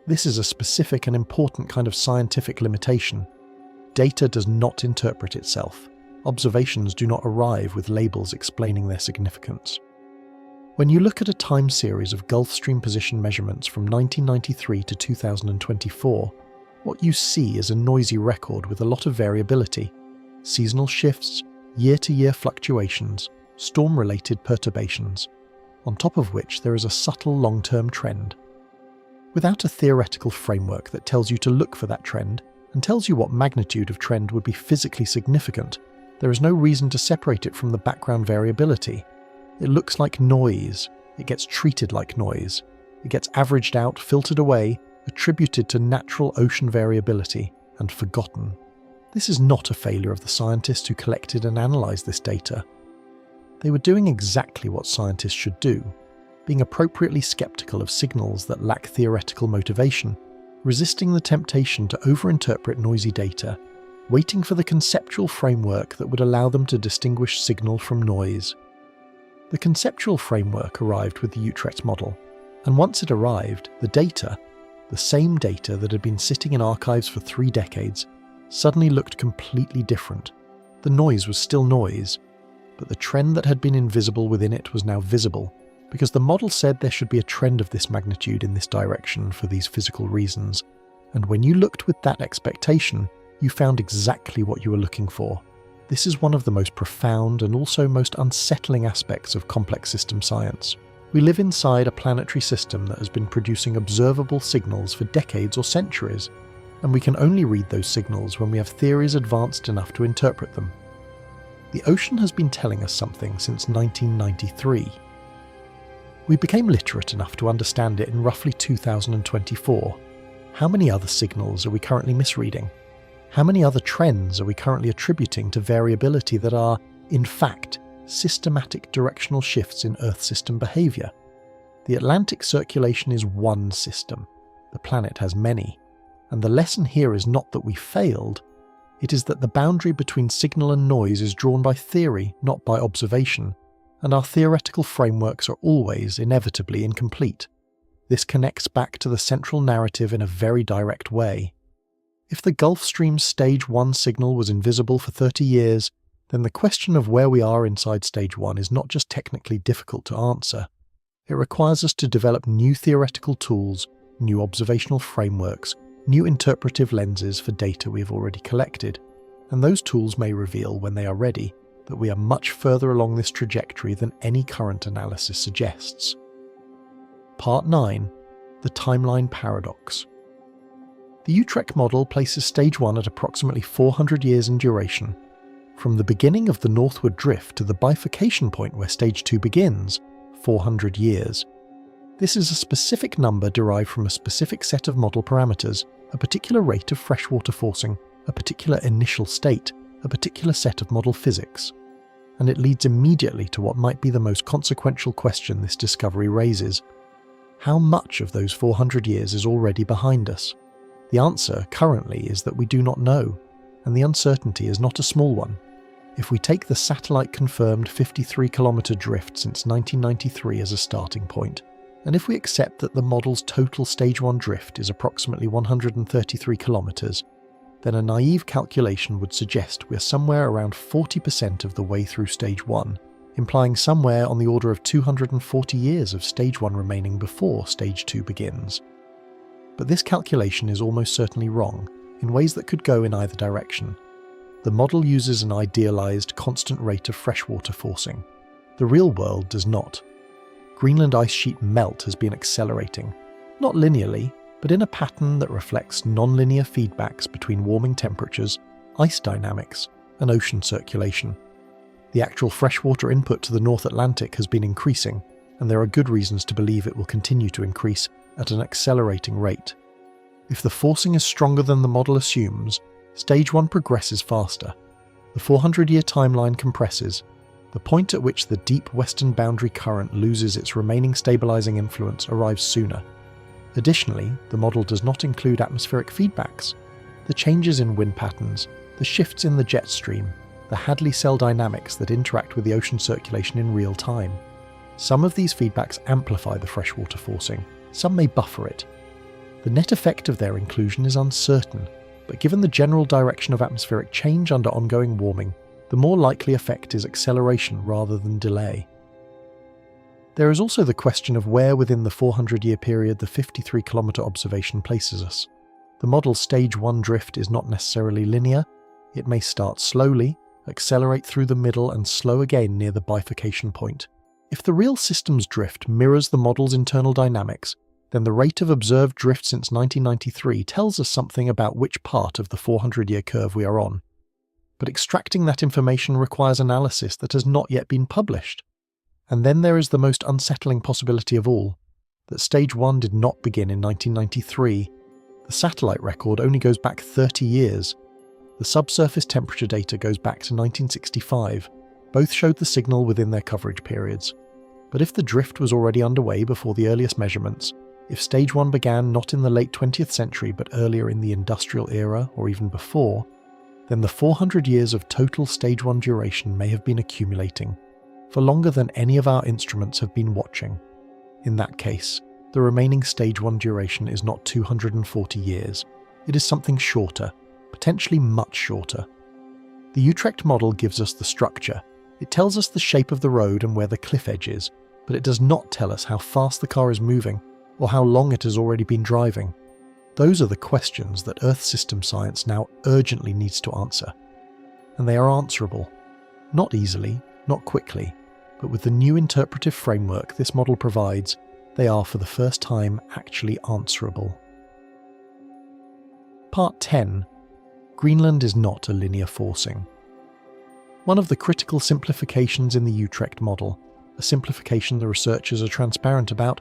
This is a specific and important kind of scientific limitation. Data does not interpret itself. Observations do not arrive with labels explaining their significance. When you look at a time series of Gulf Stream position measurements from 1993 to 2024, what you see is a noisy record with a lot of variability, seasonal shifts, year-to-year fluctuations, storm-related perturbations, on top of which there is a subtle long-term trend. Without a theoretical framework that tells you to look for that trend and tells you what magnitude of trend would be physically significant, there is no reason to separate it from the background variability. It looks like noise, it gets treated like noise, it gets averaged out, filtered away, attributed to natural ocean variability, and forgotten. This is not a failure of the scientists who collected and analysed this data. They were doing exactly what scientists should do, being appropriately skeptical of signals that lack theoretical motivation, resisting the temptation to overinterpret noisy data, waiting for the conceptual framework that would allow them to distinguish signal from noise. The conceptual framework arrived with the Utrecht model, and once it arrived, the data, the same data that had been sitting in archives for 3 decades, suddenly looked completely different. The noise was still noise, but the trend that had been invisible within it was now visible, because the model said there should be a trend of this magnitude in this direction for these physical reasons, and when you looked with that expectation, you found exactly what you were looking for. This is one of the most profound and also most unsettling aspects of complex system science. We live inside a planetary system that has been producing observable signals for decades or centuries, and we can only read those signals when we have theories advanced enough to interpret them. The ocean has been telling us something since 1993. We became literate enough to understand it in roughly 2024. How many other signals are we currently misreading? How many other trends are we currently attributing to variability that are, in fact, systematic directional shifts in Earth system behaviour? The Atlantic circulation is one system. The planet has many. And the lesson here is not that we failed, it is that the boundary between signal and noise is drawn by theory, not by observation, and our theoretical frameworks are always inevitably incomplete. This connects back to the central narrative in a very direct way. If the Gulf Stream's Stage 1 signal was invisible for 30 years, then the question of where we are inside Stage 1 is not just technically difficult to answer. It requires us to develop new theoretical tools, new observational frameworks, new interpretive lenses for data we have already collected, and those tools may reveal, when they are ready, that we are much further along this trajectory than any current analysis suggests. Part 9. The Timeline Paradox. The Utrecht model places Stage 1 at approximately 400 years in duration. From the beginning of the northward drift to the bifurcation point where Stage 2 begins, 400 years. This is a specific number derived from a specific set of model parameters, a particular rate of freshwater forcing, a particular initial state, a particular set of model physics. And it leads immediately to what might be the most consequential question this discovery raises. How much of those 400 years is already behind us? The answer, currently, is that we do not know, and the uncertainty is not a small one. If we take the satellite-confirmed 53-kilometre drift since 1993 as a starting point, and if we accept that the model's total Stage 1 drift is approximately 133 kilometres, then a naive calculation would suggest we're somewhere around 40% of the way through Stage 1, implying somewhere on the order of 240 years of Stage 1 remaining before Stage 2 begins. But this calculation is almost certainly wrong, in ways that could go in either direction. The model uses an idealized constant rate of freshwater forcing. The real world does not. Greenland ice sheet melt has been accelerating, not linearly, but in a pattern that reflects nonlinear feedbacks between warming temperatures, ice dynamics, and ocean circulation. The actual freshwater input to the North Atlantic has been increasing, and there are good reasons to believe it will continue to increase at an accelerating rate. If the forcing is stronger than the model assumes, Stage 1 progresses faster. The 400-year timeline compresses. The point at which the deep western boundary current loses its remaining stabilizing influence arrives sooner. Additionally, the model does not include atmospheric feedbacks. The changes in wind patterns, the shifts in the jet stream, the Hadley cell dynamics that interact with the ocean circulation in real time. Some of these feedbacks amplify the freshwater forcing, some may buffer it. The net effect of their inclusion is uncertain, but given the general direction of atmospheric change under ongoing warming, the more likely effect is acceleration rather than delay. There is also the question of where within the 400-year period the 53-kilometre observation places us. The model's Stage 1 drift is not necessarily linear. It may start slowly, accelerate through the middle and slow again near the bifurcation point. If the real system's drift mirrors the model's internal dynamics, then the rate of observed drift since 1993 tells us something about which part of the 400-year curve we are on. But extracting that information requires analysis that has not yet been published. And then there is the most unsettling possibility of all, that Stage 1 did not begin in 1993. The satellite record only goes back 30 years. The subsurface temperature data goes back to 1965. Both showed the signal within their coverage periods. But if the drift was already underway before the earliest measurements, if Stage 1 began not in the late 20th century but earlier in the industrial era or even before, then the 400 years of total Stage 1 duration may have been accumulating, for longer than any of our instruments have been watching. In that case, the remaining Stage 1 duration is not 240 years. It is something shorter, potentially much shorter. The Utrecht model gives us the structure. It tells us the shape of the road and where the cliff edge is, but it does not tell us how fast the car is moving or how long it has already been driving. Those are the questions that Earth system science now urgently needs to answer. And they are answerable. Not easily, not quickly, but with the new interpretive framework this model provides, they are for the first time actually answerable. Part 10. Greenland is not a linear forcing. One of the critical simplifications in the Utrecht model, a simplification the researchers are transparent about,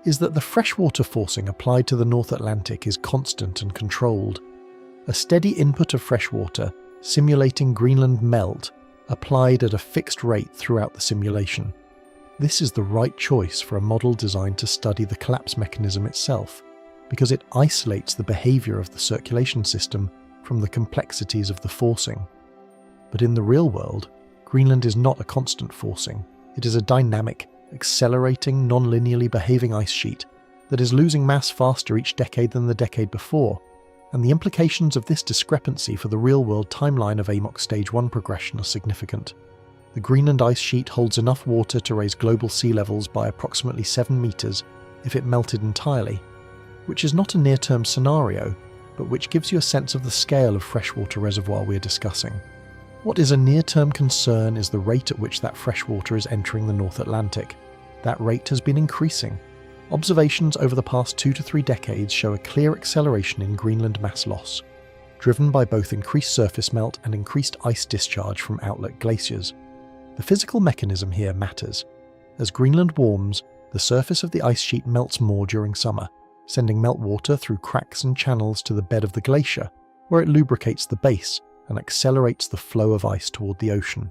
is that the freshwater forcing applied to the North Atlantic is constant and controlled. A steady input of freshwater, simulating Greenland melt, applied at a fixed rate throughout the simulation. This is the right choice for a model designed to study the collapse mechanism itself, because it isolates the behaviour of the circulation system from the complexities of the forcing. But in the real world, Greenland is not a constant forcing. It is a dynamic, accelerating, non-linearly behaving ice sheet, that is losing mass faster each decade than the decade before, and the implications of this discrepancy for the real-world timeline of AMOC Stage 1 progression are significant. The Greenland ice sheet holds enough water to raise global sea levels by approximately 7 meters if it melted entirely, which is not a near-term scenario, but which gives you a sense of the scale of freshwater reservoir we're discussing. What is a near-term concern is the rate at which that freshwater is entering the North Atlantic. That rate has been increasing. Observations over the past 2 to 3 decades show a clear acceleration in Greenland mass loss, driven by both increased surface melt and increased ice discharge from outlet glaciers. The physical mechanism here matters. As Greenland warms, the surface of the ice sheet melts more during summer, sending meltwater through cracks and channels to the bed of the glacier, where it lubricates the base and accelerates the flow of ice toward the ocean.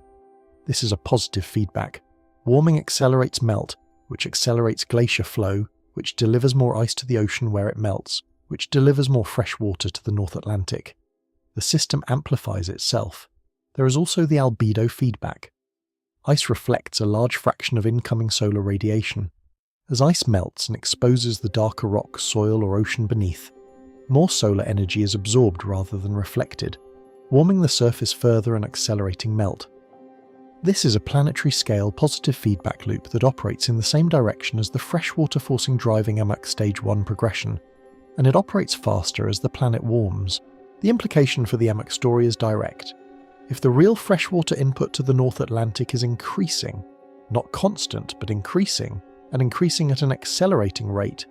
This is a positive feedback. Warming accelerates melt, which accelerates glacier flow, which delivers more ice to the ocean where it melts, which delivers more fresh water to the North Atlantic. The system amplifies itself. There is also the albedo feedback. Ice reflects a large fraction of incoming solar radiation. As ice melts and exposes the darker rock, soil, or ocean beneath, more solar energy is absorbed rather than reflected, warming the surface further and accelerating melt. This is a planetary-scale positive feedback loop that operates in the same direction as the freshwater forcing driving AMOC Stage 1 progression, and it operates faster as the planet warms. The implication for the AMOC story is direct. If the real freshwater input to the North Atlantic is increasing, not constant but increasing, and increasing at an accelerating rate,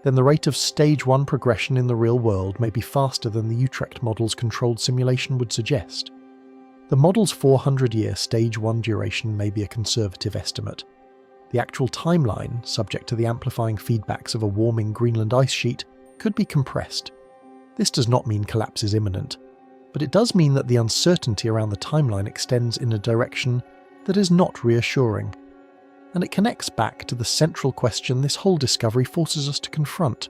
then the rate of Stage 1 progression in the real world may be faster than the Utrecht model's controlled simulation would suggest. The model's 400-year Stage 1 duration may be a conservative estimate. The actual timeline, subject to the amplifying feedbacks of a warming Greenland ice sheet, could be compressed. This does not mean collapse is imminent, but it does mean that the uncertainty around the timeline extends in a direction that is not reassuring. And it connects back to the central question this whole discovery forces us to confront.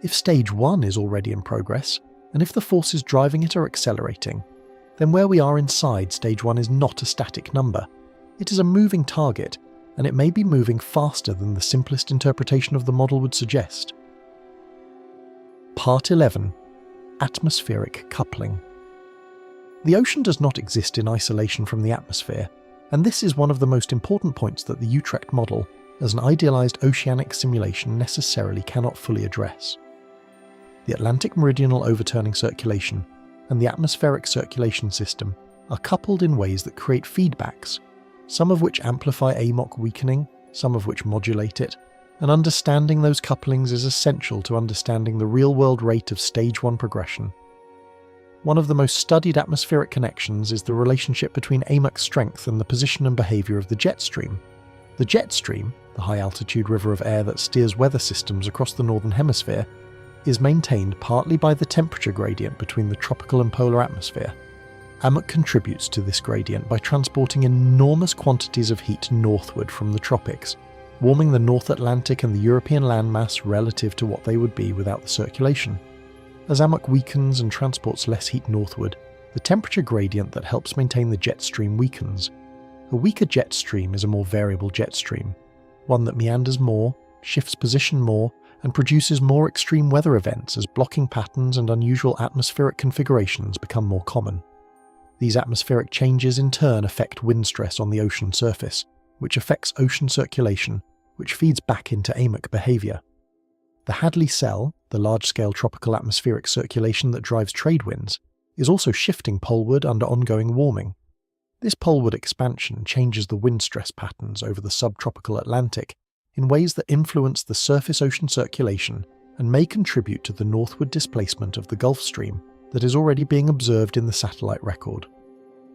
If Stage 1 is already in progress, and if the forces driving it are accelerating, then where we are inside Stage 1 is not a static number. It is a moving target, and it may be moving faster than the simplest interpretation of the model would suggest. Part 11. Atmospheric coupling. The ocean does not exist in isolation from the atmosphere, and this is one of the most important points that the Utrecht model, as an idealized oceanic simulation, necessarily cannot fully address. The Atlantic Meridional Overturning circulation and the atmospheric circulation system are coupled in ways that create feedbacks, some of which amplify AMOC weakening, some of which modulate it, and understanding those couplings is essential to understanding the real-world rate of Stage 1 progression. One of the most studied atmospheric connections is the relationship between AMOC strength and the position and behaviour of the jet stream. The jet stream, the high-altitude river of air that steers weather systems across the Northern Hemisphere, is maintained partly by the temperature gradient between the tropical and polar atmosphere. AMOC contributes to this gradient by transporting enormous quantities of heat northward from the tropics, warming the North Atlantic and the European landmass relative to what they would be without the circulation. As AMOC weakens and transports less heat northward, the temperature gradient that helps maintain the jet stream weakens. A weaker jet stream is a more variable jet stream, one that meanders more, shifts position more, and produces more extreme weather events as blocking patterns and unusual atmospheric configurations become more common. These atmospheric changes in turn affect wind stress on the ocean surface, which affects ocean circulation, which feeds back into AMOC behaviour. The Hadley cell, the large-scale tropical atmospheric circulation that drives trade winds, is also shifting poleward under ongoing warming. This poleward expansion changes the wind stress patterns over the subtropical Atlantic in ways that influence the surface ocean circulation and may contribute to the northward displacement of the Gulf Stream that is already being observed in the satellite record.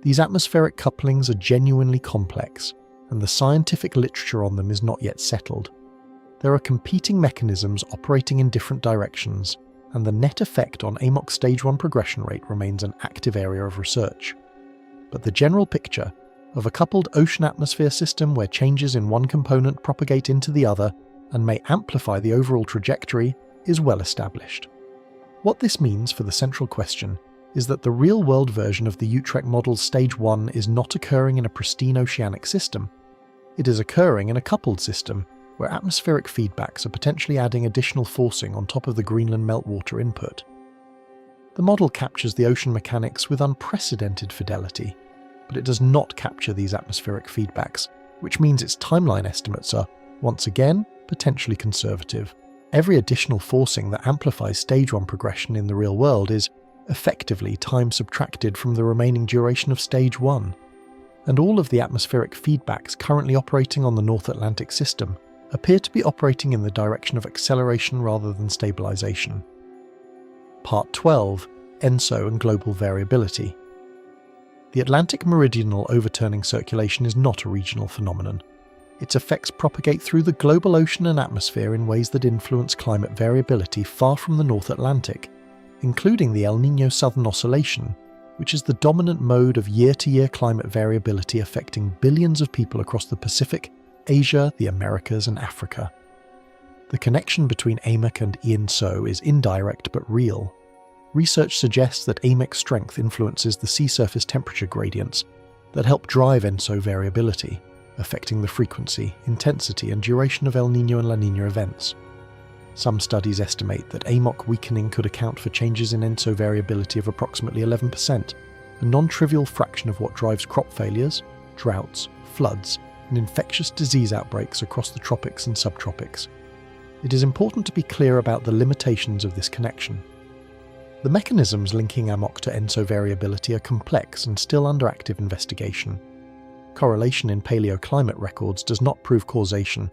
These atmospheric couplings are genuinely complex, and the scientific literature on them is not yet settled. There are competing mechanisms operating in different directions, and the net effect on AMOC Stage 1 progression rate remains an active area of research. But the general picture of a coupled ocean-atmosphere system where changes in one component propagate into the other and may amplify the overall trajectory is well established. What this means for the central question is that the real-world version of the Utrecht model's Stage 1 is not occurring in a pristine oceanic system. It is occurring in a coupled system where atmospheric feedbacks are potentially adding additional forcing on top of the Greenland meltwater input. The model captures the ocean mechanics with unprecedented fidelity, but it does not capture these atmospheric feedbacks, which means its timeline estimates are, once again, potentially conservative. Every additional forcing that amplifies stage 1 progression in the real world is, effectively, time subtracted from the remaining duration of stage 1. And all of the atmospheric feedbacks currently operating on the North Atlantic system appear to be operating in the direction of acceleration rather than stabilization. Part 12. ENSO and Global Variability. The Atlantic Meridional overturning circulation is not a regional phenomenon. Its effects propagate through the global ocean and atmosphere in ways that influence climate variability far from the North Atlantic, including the El Niño Southern Oscillation, which is the dominant mode of year-to-year climate variability affecting billions of people across the Pacific, Asia, the Americas, and Africa. The connection between AMOC and ENSO is indirect but real. Research suggests that AMOC strength influences the sea surface temperature gradients that help drive ENSO variability, affecting the frequency, intensity, and duration of El Niño and La Niña events. Some studies estimate that AMOC weakening could account for changes in ENSO variability of approximately 11%, a non-trivial fraction of what drives crop failures, droughts, floods, and infectious disease outbreaks across the tropics and subtropics. It is important to be clear about the limitations of this connection. The mechanisms linking AMOC to ENSO variability are complex and still under active investigation. Correlation in paleoclimate records does not prove causation,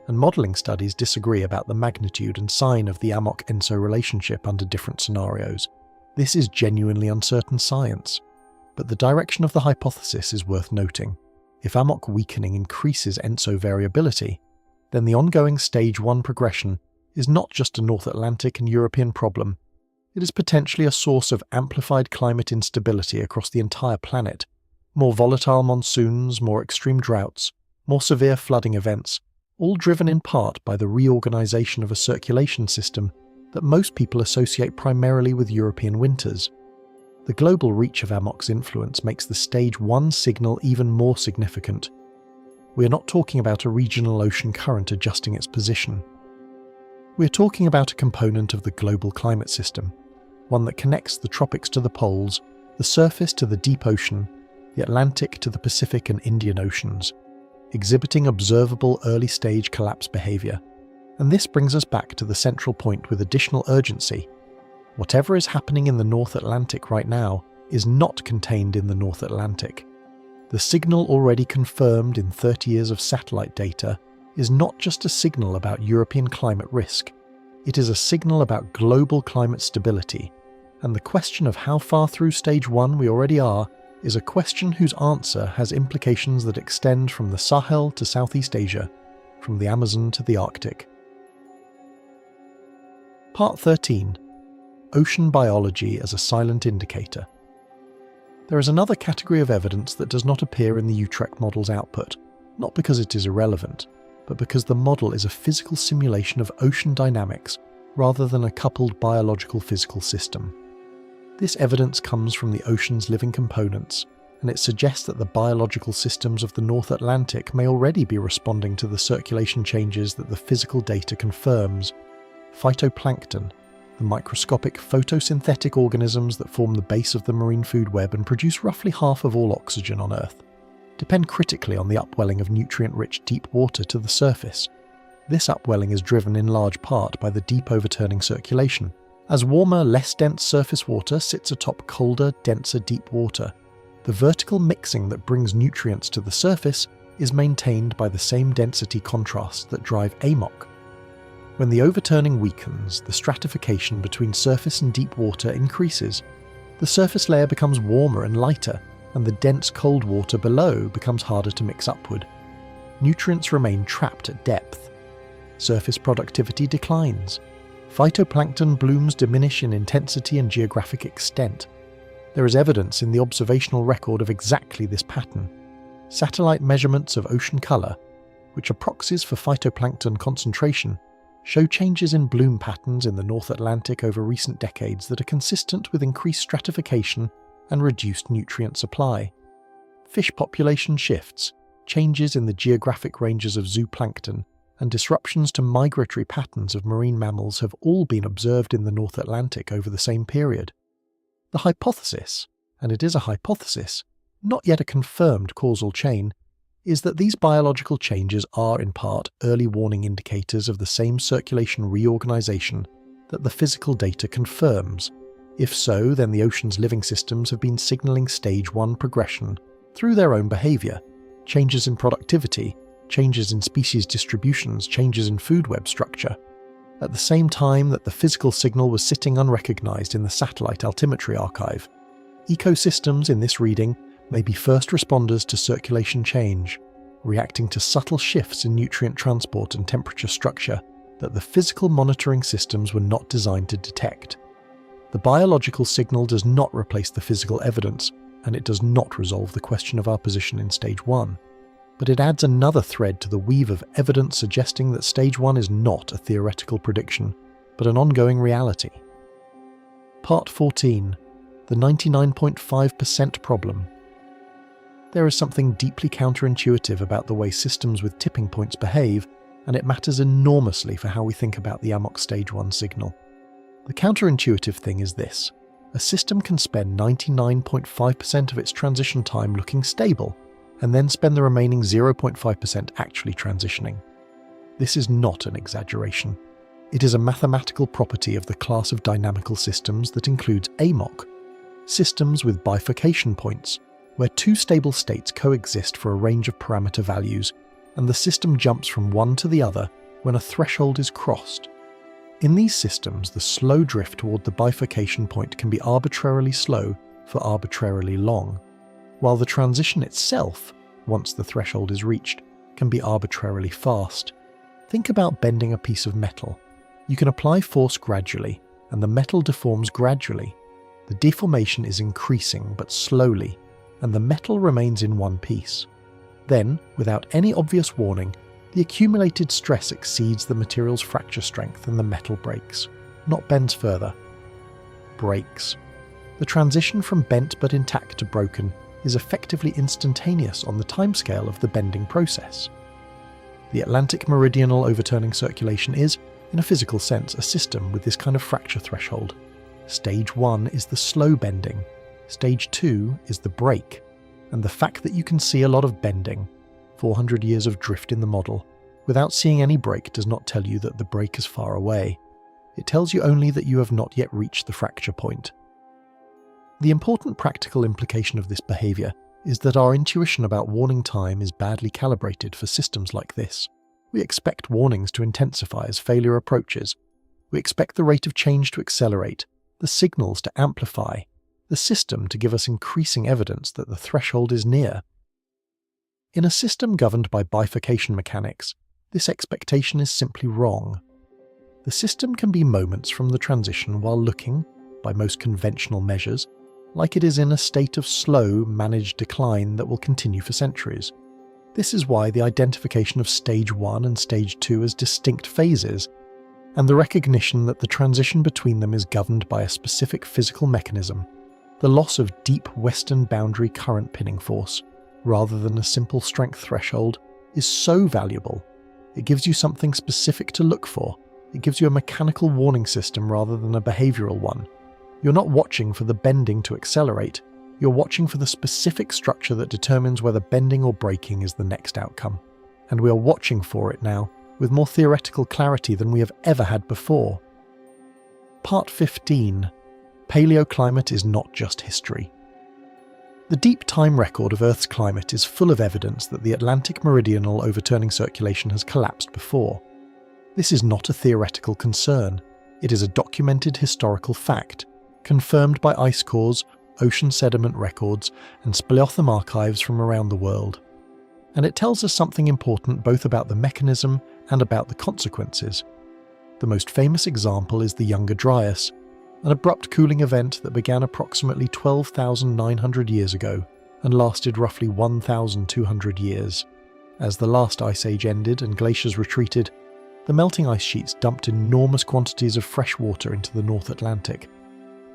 and modelling studies disagree about the magnitude and sign of the AMOC-ENSO relationship under different scenarios. This is genuinely uncertain science, but the direction of the hypothesis is worth noting. If AMOC weakening increases ENSO variability, then the ongoing Stage 1 progression is not just a North Atlantic and European problem. It is potentially a source of amplified climate instability across the entire planet. More volatile monsoons, more extreme droughts, more severe flooding events, all driven in part by the reorganization of a circulation system that most people associate primarily with European winters. The global reach of AMOC's influence makes the Stage 1 signal even more significant. We are not talking about a regional ocean current adjusting its position. We are talking about a component of the global climate system, one that connects the tropics to the poles, the surface to the deep ocean, the Atlantic to the Pacific and Indian Oceans, exhibiting observable early-stage collapse behaviour. And this brings us back to the central point with additional urgency. Whatever is happening in the North Atlantic right now is not contained in the North Atlantic. The signal already confirmed in 30 years of satellite data is not just a signal about European climate risk. It is a signal about global climate stability, and the question of how far through Stage 1 we already are is a question whose answer has implications that extend from the Sahel to Southeast Asia, from the Amazon to the Arctic. Part 13. Ocean Biology as a Silent Indicator. There is another category of evidence that does not appear in the Utrecht model's output, not because it is irrelevant, but because the model is a physical simulation of ocean dynamics rather than a coupled biological physical system. This evidence comes from the ocean's living components, and it suggests that the biological systems of the North Atlantic may already be responding to the circulation changes that the physical data confirms. Phytoplankton, the microscopic photosynthetic organisms that form the base of the marine food web and produce roughly half of all oxygen on Earth, depend critically on the upwelling of nutrient-rich deep water to the surface. This upwelling is driven in large part by the deep overturning circulation. As warmer, less dense surface water sits atop colder, denser deep water, the vertical mixing that brings nutrients to the surface is maintained by the same density contrasts that drive AMOC. When the overturning weakens, the stratification between surface and deep water increases. The surface layer becomes warmer and lighter, and the dense cold water below becomes harder to mix upward. Nutrients remain trapped at depth. Surface productivity declines. Phytoplankton blooms diminish in intensity and geographic extent. There is evidence in the observational record of exactly this pattern. Satellite measurements of ocean colour, which are proxies for phytoplankton concentration, show changes in bloom patterns in the North Atlantic over recent decades that are consistent with increased stratification and reduced nutrient supply. Fish population shifts, changes in the geographic ranges of zooplankton, and disruptions to migratory patterns of marine mammals have all been observed in the North Atlantic over the same period. The hypothesis, and it is a hypothesis, not yet a confirmed causal chain, is that these biological changes are in part early warning indicators of the same circulation reorganization that the physical data confirms. If so, then the ocean's living systems have been signaling stage 1 progression through their own behavior, changes in productivity, changes in species distributions, changes in food web structure, at the same time that the physical signal was sitting unrecognized in the satellite altimetry archive. Ecosystems in this reading may be first responders to circulation change, reacting to subtle shifts in nutrient transport and temperature structure that the physical monitoring systems were not designed to detect. The biological signal does not replace the physical evidence, and it does not resolve the question of our position in stage 1. But it adds another thread to the weave of evidence suggesting that stage 1 is not a theoretical prediction, but an ongoing reality. Part 14. The 99.5% problem. There is something deeply counterintuitive about the way systems with tipping points behave, and it matters enormously for how we think about the Amok stage 1 signal. The counterintuitive thing is this: a system can spend 99.5% of its transition time looking stable, and then spend the remaining 0.5% actually transitioning. This is not an exaggeration. It is a mathematical property of the class of dynamical systems that includes AMOC, systems with bifurcation points, where two stable states coexist for a range of parameter values, and the system jumps from one to the other when a threshold is crossed. In these systems, the slow drift toward the bifurcation point can be arbitrarily slow for arbitrarily long, while the transition itself, once the threshold is reached, can be arbitrarily fast. Think about bending a piece of metal. You can apply force gradually, and the metal deforms gradually. The deformation is increasing but slowly, and the metal remains in one piece. Then, without any obvious warning, the accumulated stress exceeds the material's fracture strength and the metal breaks, not bends further. Breaks. The transition from bent but intact to broken is effectively instantaneous on the timescale of the bending process. The Atlantic Meridional overturning circulation is, in a physical sense, a system with this kind of fracture threshold. Stage 1 is the slow bending, Stage 2 is the break, and the fact that you can see a lot of bending, 400 years of drift in the model, without seeing any break does not tell you that the break is far away. It tells you only that you have not yet reached the fracture point. The important practical implication of this behavior is that our intuition about warning time is badly calibrated for systems like this. We expect warnings to intensify as failure approaches. We expect the rate of change to accelerate, the signals to amplify, the system to give us increasing evidence that the threshold is near. In a system governed by bifurcation mechanics, this expectation is simply wrong. The system can be moments from the transition while looking, by most conventional measures, like it is in a state of slow, managed decline that will continue for centuries. This is why the identification of Stage 1 and Stage 2 as distinct phases, and the recognition that the transition between them is governed by a specific physical mechanism, the loss of deep western boundary current pinning force, rather than a simple strength threshold, is so valuable. It gives you something specific to look for. It gives you a mechanical warning system rather than a behavioral one. You're not watching for the bending to accelerate, you're watching for the specific structure that determines whether bending or breaking is the next outcome. And we are watching for it now, with more theoretical clarity than we have ever had before. Part 15. Paleoclimate is not just history. The deep time record of Earth's climate is full of evidence that the Atlantic Meridional overturning circulation has collapsed before. This is not a theoretical concern. It is a documented historical fact, confirmed by ice cores, ocean sediment records, and speleothem archives from around the world. And it tells us something important both about the mechanism and about the consequences. The most famous example is the Younger Dryas, an abrupt cooling event that began approximately 12,900 years ago and lasted roughly 1,200 years. As the last ice age ended and glaciers retreated, the melting ice sheets dumped enormous quantities of fresh water into the North Atlantic.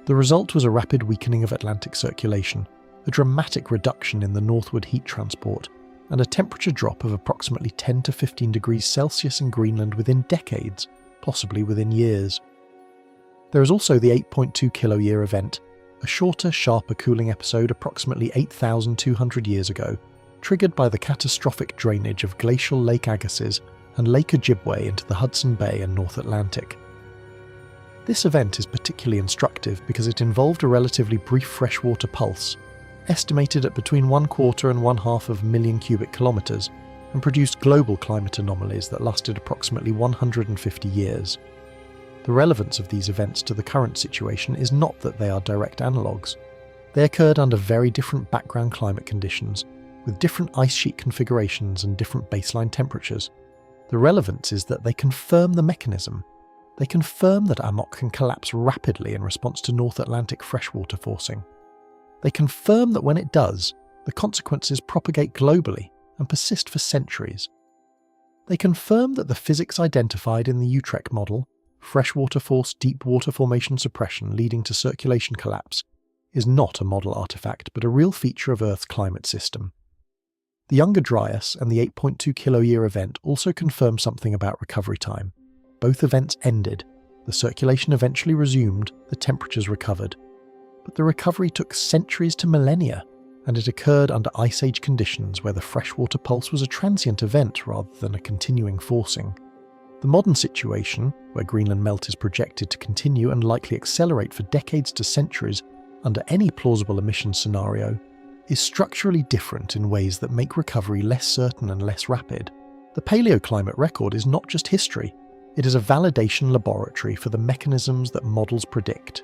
The result was a rapid weakening of Atlantic circulation, a dramatic reduction in the northward heat transport, and a temperature drop of approximately 10 to 15 degrees Celsius in Greenland within decades, possibly within years. There is also the 8.2 kiloyear event, a shorter, sharper cooling episode approximately 8,200 years ago, triggered by the catastrophic drainage of glacial Lake Agassiz and Lake Ojibwe into the Hudson Bay and North Atlantic. This event is particularly instructive because it involved a relatively brief freshwater pulse, estimated at between 1/4 and 1/2 of a million cubic kilometres, and produced global climate anomalies that lasted approximately 150 years. The relevance of these events to the current situation is not that they are direct analogues. They occurred under very different background climate conditions, with different ice sheet configurations and different baseline temperatures. The relevance is that they confirm the mechanism. They confirm that AMOC can collapse rapidly in response to North Atlantic freshwater forcing. They confirm that when it does, the consequences propagate globally and persist for centuries. They confirm that the physics identified in the Utrecht model, freshwater force deep water formation suppression leading to circulation collapse, is not a model artifact but a real feature of Earth's climate system. The Younger Dryas and the 8.2 kiloyear event also confirm something about recovery time. Both events ended, the circulation eventually resumed, the temperatures recovered. But the recovery took centuries to millennia, and it occurred under Ice Age conditions where the freshwater pulse was a transient event rather than a continuing forcing. The modern situation, where Greenland melt is projected to continue and likely accelerate for decades to centuries under any plausible emission scenario, is structurally different in ways that make recovery less certain and less rapid. The paleoclimate record is not just history, it is a validation laboratory for the mechanisms that models predict.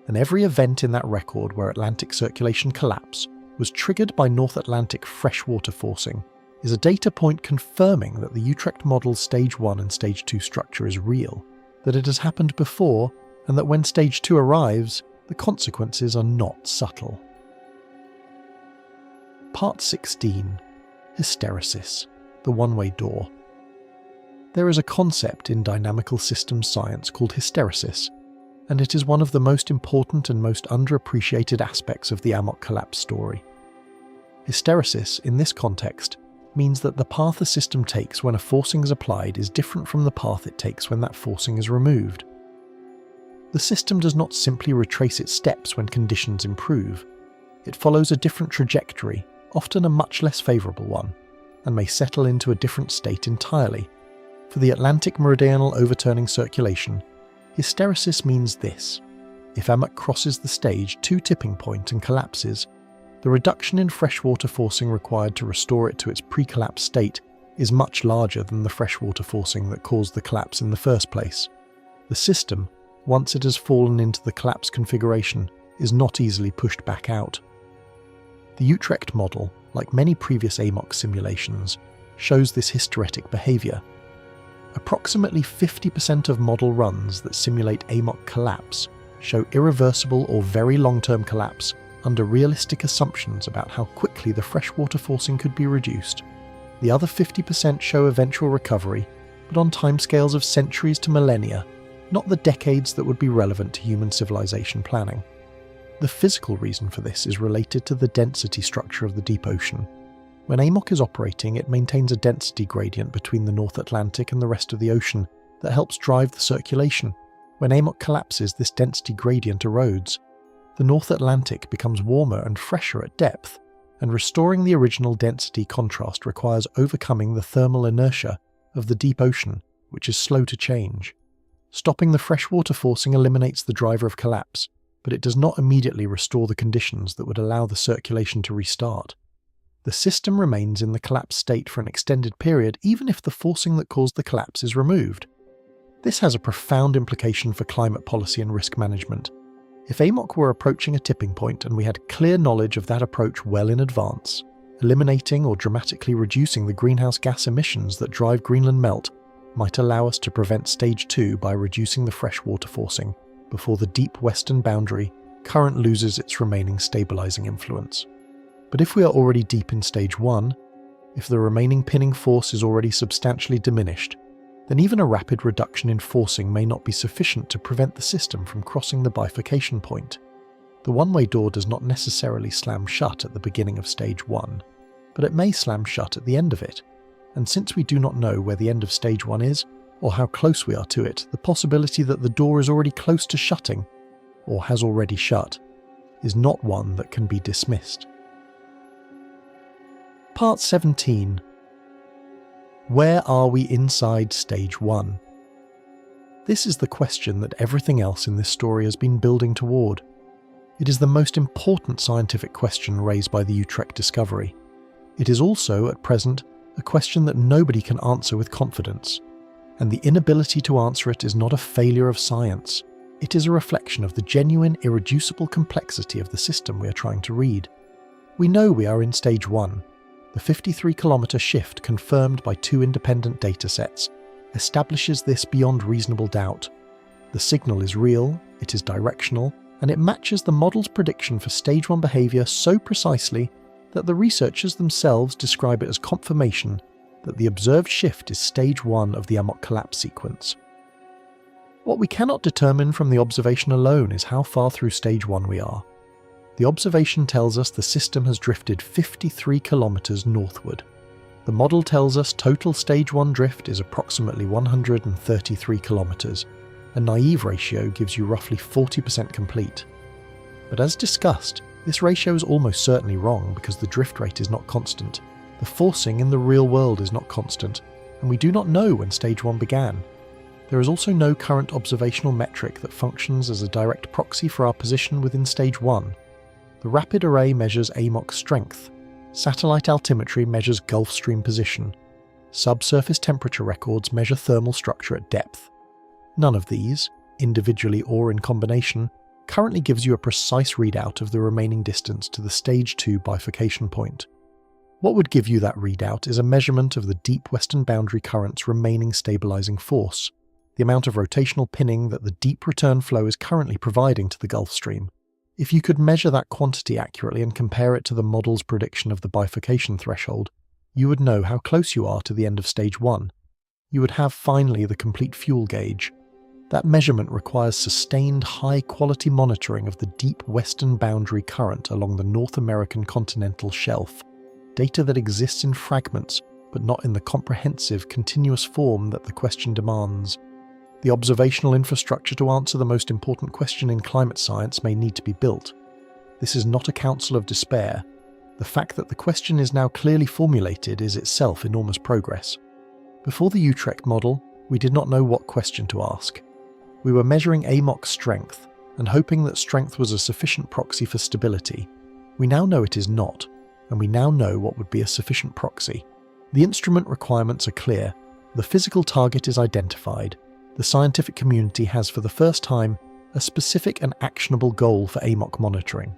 And every event in that record where Atlantic circulation collapse was triggered by North Atlantic freshwater forcing is a data point confirming that the Utrecht model's Stage 1 and Stage 2 structure is real, that it has happened before, and that when Stage 2 arrives, the consequences are not subtle. Part 16. Hysteresis, the one-way door. There is a concept in dynamical systems science called hysteresis, and it is one of the most important and most underappreciated aspects of the AMOC collapse story. Hysteresis, in this context, means that the path a system takes when a forcing is applied is different from the path it takes when that forcing is removed. The system does not simply retrace its steps when conditions improve. It follows a different trajectory, often a much less favourable one, and may settle into a different state entirely. For the Atlantic Meridional overturning circulation, hysteresis means this: if AMOC crosses the stage 2 tipping point and collapses, the reduction in freshwater forcing required to restore it to its pre-collapse state is much larger than the freshwater forcing that caused the collapse in the first place. The system, once it has fallen into the collapse configuration, is not easily pushed back out. The Utrecht model, like many previous AMOC simulations, shows this hysteretic behaviour. Approximately 50% of model runs that simulate AMOC collapse show irreversible or very long-term collapse under realistic assumptions about how quickly the freshwater forcing could be reduced. The other 50% show eventual recovery, but on timescales of centuries to millennia, not the decades that would be relevant to human civilization planning. The physical reason for this is related to the density structure of the deep ocean. When AMOC is operating, it maintains a density gradient between the North Atlantic and the rest of the ocean that helps drive the circulation. When AMOC collapses, this density gradient erodes. The North Atlantic becomes warmer and fresher at depth, and restoring the original density contrast requires overcoming the thermal inertia of the deep ocean, which is slow to change. Stopping the freshwater forcing eliminates the driver of collapse, but it does not immediately restore the conditions that would allow the circulation to restart. The system remains in the collapse state for an extended period even if the forcing that caused the collapse is removed. This has a profound implication for climate policy and risk management. If AMOC were approaching a tipping point and we had clear knowledge of that approach well in advance, eliminating or dramatically reducing the greenhouse gas emissions that drive Greenland melt might allow us to prevent Stage 2 by reducing the freshwater forcing before the deep western boundary current loses its remaining stabilising influence. But if we are already deep in Stage 1, if the remaining pinning force is already substantially diminished, then even a rapid reduction in forcing may not be sufficient to prevent the system from crossing the bifurcation point. The one-way door does not necessarily slam shut at the beginning of Stage 1. but it may slam shut at the end of it. And since we do not know where the end of stage 1 is, or how close we are to it, the possibility that the door is already close to shutting, or has already shut, is not one that can be dismissed. Part 17. Where are we inside stage 1? This is the question that everything else in this story has been building toward. It is the most important scientific question raised by the Utrecht discovery. It is also, at present, a question that nobody can answer with confidence. And the inability to answer it is not a failure of science. It is a reflection of the genuine, irreducible complexity of the system we are trying to read. We know we are in stage 1. The 53-kilometre shift confirmed by 2 independent datasets establishes this beyond reasonable doubt. The signal is real, it is directional, and it matches the model's prediction for stage 1 behaviour so precisely that the researchers themselves describe it as confirmation that the observed shift is stage 1 of the amok collapse sequence. What we cannot determine from the observation alone is how far through stage 1 we are. The observation tells us the system has drifted 53 kilometres northward. The model tells us total stage 1 drift is approximately 133 kilometres. A naive ratio gives you roughly 40% complete. But as discussed, this ratio is almost certainly wrong because the drift rate is not constant. The forcing in the real world is not constant, and we do not know when stage 1 began. There is also no current observational metric that functions as a direct proxy for our position within stage 1. The rapid array measures AMOC strength. Satellite altimetry measures Gulf Stream position. Subsurface temperature records measure thermal structure at depth. None of these, individually or in combination, currently gives you a precise readout of the remaining distance to the stage 2 bifurcation point. What would give you that readout is a measurement of the deep western boundary current's remaining stabilizing force, the amount of rotational pinning that the deep return flow is currently providing to the Gulf Stream. If you could measure that quantity accurately and compare it to the model's prediction of the bifurcation threshold, you would know how close you are to the end of stage 1. You would have finally the complete fuel gauge. That measurement requires sustained high-quality monitoring of the deep western boundary current along the North American continental shelf, data that exists in fragments but not in the comprehensive, continuous form that the question demands. The observational infrastructure to answer the most important question in climate science may need to be built. This is not a counsel of despair. The fact that the question is now clearly formulated is itself enormous progress. Before the Utrecht model, we did not know what question to ask. We were measuring AMOC strength and hoping that strength was a sufficient proxy for stability. We now know it is not, and we now know what would be a sufficient proxy. The instrument requirements are clear. The physical target is identified. The scientific community has for the first time a specific and actionable goal for AMOC monitoring.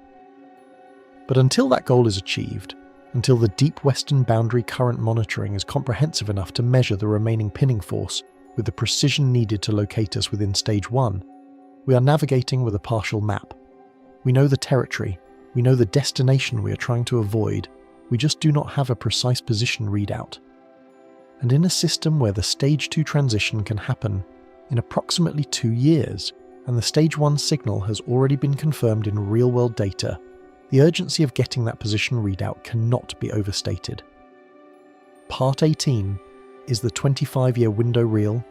But until that goal is achieved, until the deep western boundary current monitoring is comprehensive enough to measure the remaining pinning force with the precision needed to locate us within stage 1, we are navigating with a partial map. We know the territory, we know the destination we are trying to avoid, we just do not have a precise position readout. And in a system where the stage 2 transition can happen in approximately 2 years, and the stage 1 signal has already been confirmed in real-world data, the urgency of getting that position readout cannot be overstated. Part 18. Is the 25-year window real?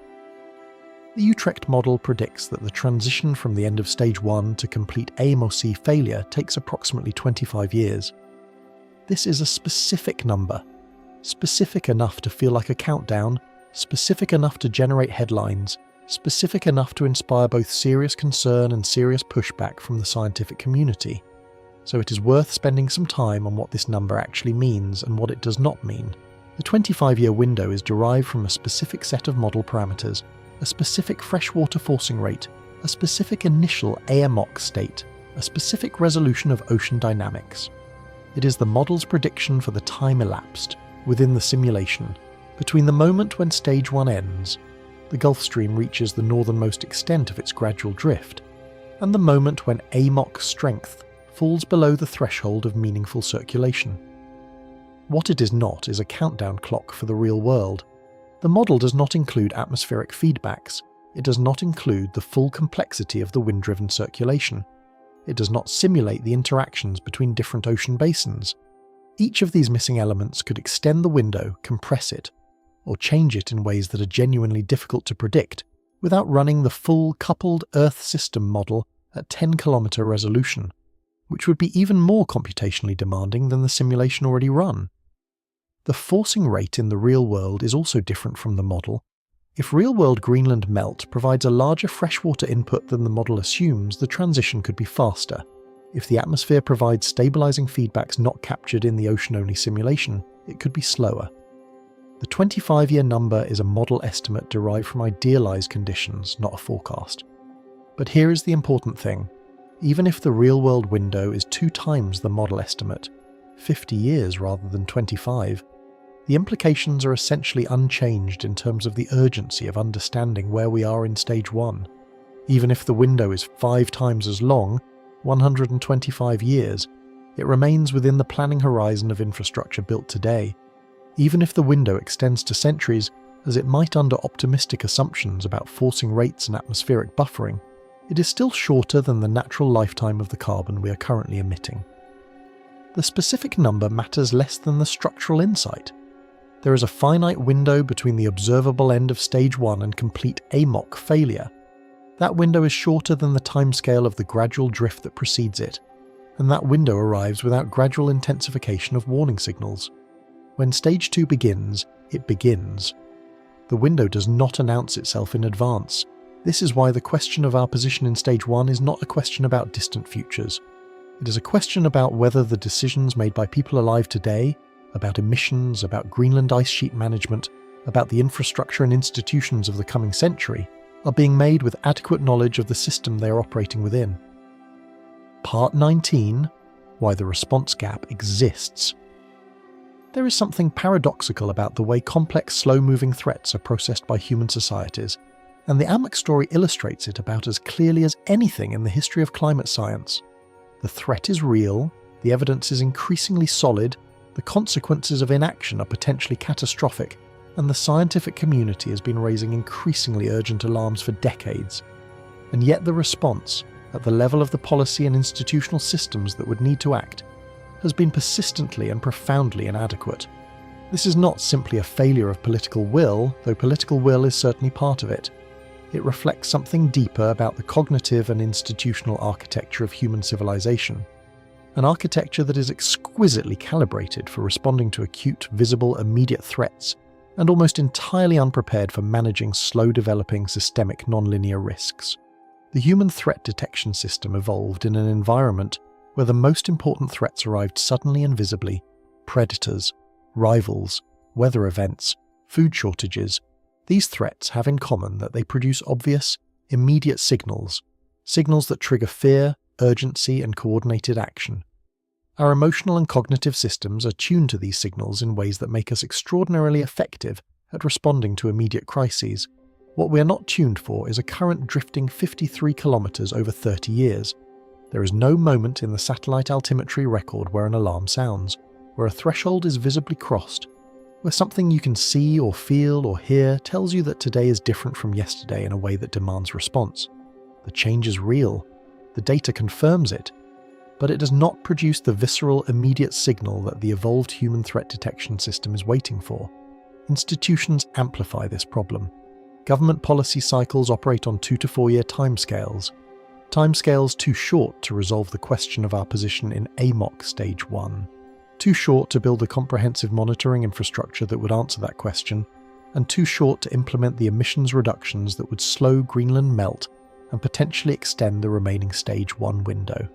The Utrecht model predicts that the transition from the end of stage 1 to complete AMOC failure takes approximately 25 years. This is a specific number, specific enough to feel like a countdown, specific enough to generate headlines, specific enough to inspire both serious concern and serious pushback from the scientific community. So it is worth spending some time on what this number actually means and what it does not mean. The 25-year window is derived from a specific set of model parameters, a specific freshwater forcing rate, a specific initial AMOC state, a specific resolution of ocean dynamics. It is the model's prediction for the time elapsed, within the simulation, between the moment when stage 1 ends, the Gulf Stream reaches the northernmost extent of its gradual drift, and the moment when AMOC strength falls below the threshold of meaningful circulation. What it is not is a countdown clock for the real world. The model does not include atmospheric feedbacks. It does not include the full complexity of the wind-driven circulation. It does not simulate the interactions between different ocean basins. Each of these missing elements could extend the window, compress it, or change it in ways that are genuinely difficult to predict without running the full coupled Earth system model at 10-kilometre resolution, which would be even more computationally demanding than the simulation already run. The forcing rate in the real world is also different from the model. If real-world Greenland melt provides a larger freshwater input than the model assumes, the transition could be faster. If the atmosphere provides stabilizing feedbacks not captured in the ocean-only simulation, it could be slower. The 25-year number is a model estimate derived from idealized conditions, not a forecast. But here is the important thing. Even if the real-world window is 2 times the model estimate, 50 years rather than 25, the implications are essentially unchanged in terms of the urgency of understanding where we are in stage 1. Even if the window is 5 times as long, 125 years, it remains within the planning horizon of infrastructure built today. Even if the window extends to centuries, as it might under optimistic assumptions about forcing rates and atmospheric buffering, it is still shorter than the natural lifetime of the carbon we are currently emitting. The specific number matters less than the structural insight. There is a finite window between the observable end of stage 1 and complete AMOC failure. That window is shorter than the timescale of the gradual drift that precedes it, and that window arrives without gradual intensification of warning signals. When stage 2 begins, it begins. The window does not announce itself in advance. This is why the question of our position in stage 1 is not a question about distant futures. It is a question about whether the decisions made by people alive today, about emissions, about Greenland ice sheet management, about the infrastructure and institutions of the coming century, are being made with adequate knowledge of the system they are operating within. Part 19: Why the Response Gap Exists. There is something paradoxical about the way complex, slow-moving threats are processed by human societies, and the AMOC story illustrates it about as clearly as anything in the history of climate science. The threat is real, the evidence is increasingly solid, the consequences of inaction are potentially catastrophic, and the scientific community has been raising increasingly urgent alarms for decades. And yet the response, at the level of the policy and institutional systems that would need to act, has been persistently and profoundly inadequate. This is not simply a failure of political will, though political will is certainly part of it. It reflects something deeper about the cognitive and institutional architecture of human civilization. An architecture that is exquisitely calibrated for responding to acute, visible, immediate threats, and almost entirely unprepared for managing slow-developing systemic nonlinear risks. The human threat detection system evolved in an environment where the most important threats arrived suddenly and visibly: predators, rivals, weather events, food shortages. These threats have in common that they produce obvious, immediate signals that trigger fear, urgency, and coordinated action. Our emotional and cognitive systems are tuned to these signals in ways that make us extraordinarily effective at responding to immediate crises. What we are not tuned for is a current drifting 53 kilometers over 30 years. There is no moment in the satellite altimetry record where an alarm sounds, where a threshold is visibly crossed, where something you can see or feel or hear tells you that today is different from yesterday in a way that demands response. The change is real. The data confirms it. But it does not produce the visceral, immediate signal that the evolved human threat detection system is waiting for. Institutions amplify this problem. Government policy cycles operate on 2 to 4 year timescales. Timescales too short to resolve the question of our position in AMOC Stage 1. Too short to build a comprehensive monitoring infrastructure that would answer that question, and too short to implement the emissions reductions that would slow Greenland melt and potentially extend the remaining Stage 1 window.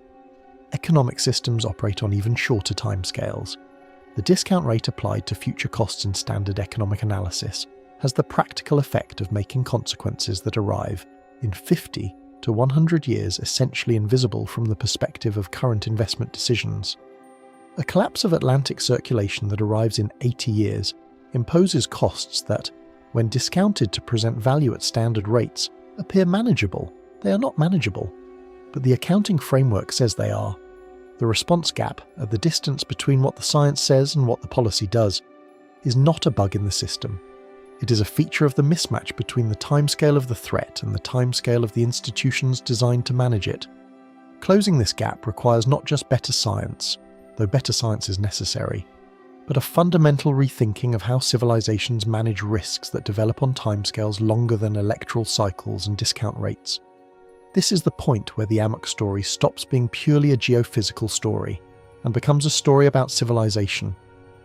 Economic systems operate on even shorter timescales. The discount rate applied to future costs in standard economic analysis has the practical effect of making consequences that arrive in 50 to 100 years essentially invisible from the perspective of current investment decisions. A collapse of Atlantic circulation that arrives in 80 years imposes costs that, when discounted to present value at standard rates, appear manageable. They are not manageable, but the accounting framework says they are. The response gap, at the distance between what the science says and what the policy does, is not a bug in the system. It is a feature of the mismatch between the timescale of the threat and the timescale of the institutions designed to manage it. Closing this gap requires not just better science, though better science is necessary, but a fundamental rethinking of how civilizations manage risks that develop on timescales longer than electoral cycles and discount rates. This is the point where the Amok story stops being purely a geophysical story and becomes a story about civilization,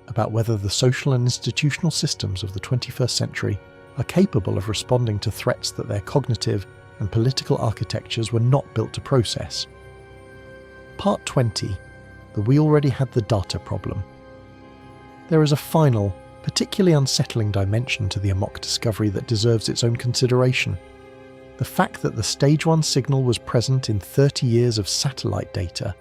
about whether the social and institutional systems of the 21st century are capable of responding to threats that their cognitive and political architectures were not built to process. Part 20. The We Already Had the Data problem. There is a final, particularly unsettling dimension to the Amok discovery that deserves its own consideration. The fact that the Stage 1 signal was present in 30 years of satellite data,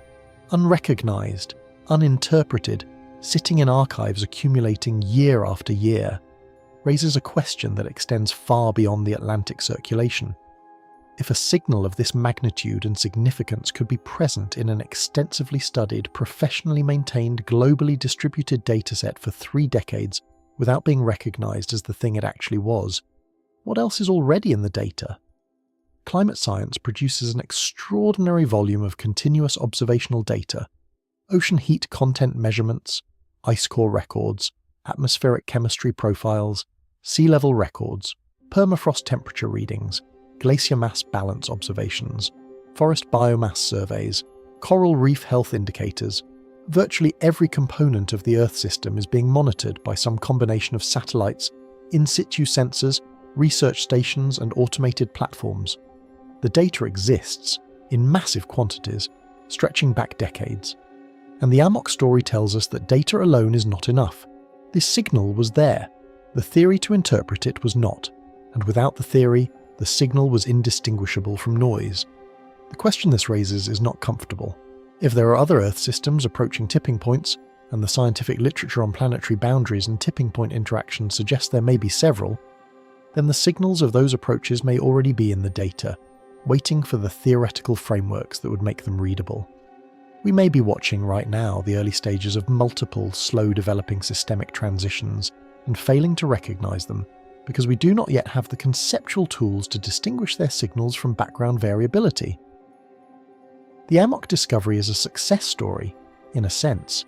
unrecognised, uninterpreted, sitting in archives accumulating year after year, raises a question that extends far beyond the Atlantic circulation. If a signal of this magnitude and significance could be present in an extensively studied, professionally maintained, globally distributed dataset for 3 decades without being recognised as the thing it actually was, what else is already in the data? Climate science produces an extraordinary volume of continuous observational data: ocean heat content measurements, ice core records, atmospheric chemistry profiles, sea level records, permafrost temperature readings, glacier mass balance observations, forest biomass surveys, coral reef health indicators. Virtually every component of the Earth system is being monitored by some combination of satellites, in situ sensors, research stations, and automated platforms. The data exists, in massive quantities, stretching back decades. And the Amok story tells us that data alone is not enough. This signal was there. The theory to interpret it was not. And without the theory, the signal was indistinguishable from noise. The question this raises is not comfortable. If there are other Earth systems approaching tipping points, and the scientific literature on planetary boundaries and tipping point interactions suggests there may be several, then the signals of those approaches may already be in the data, waiting for the theoretical frameworks that would make them readable. We may be watching right now the early stages of multiple slow-developing systemic transitions and failing to recognise them, because we do not yet have the conceptual tools to distinguish their signals from background variability. The Amok discovery is a success story, in a sense.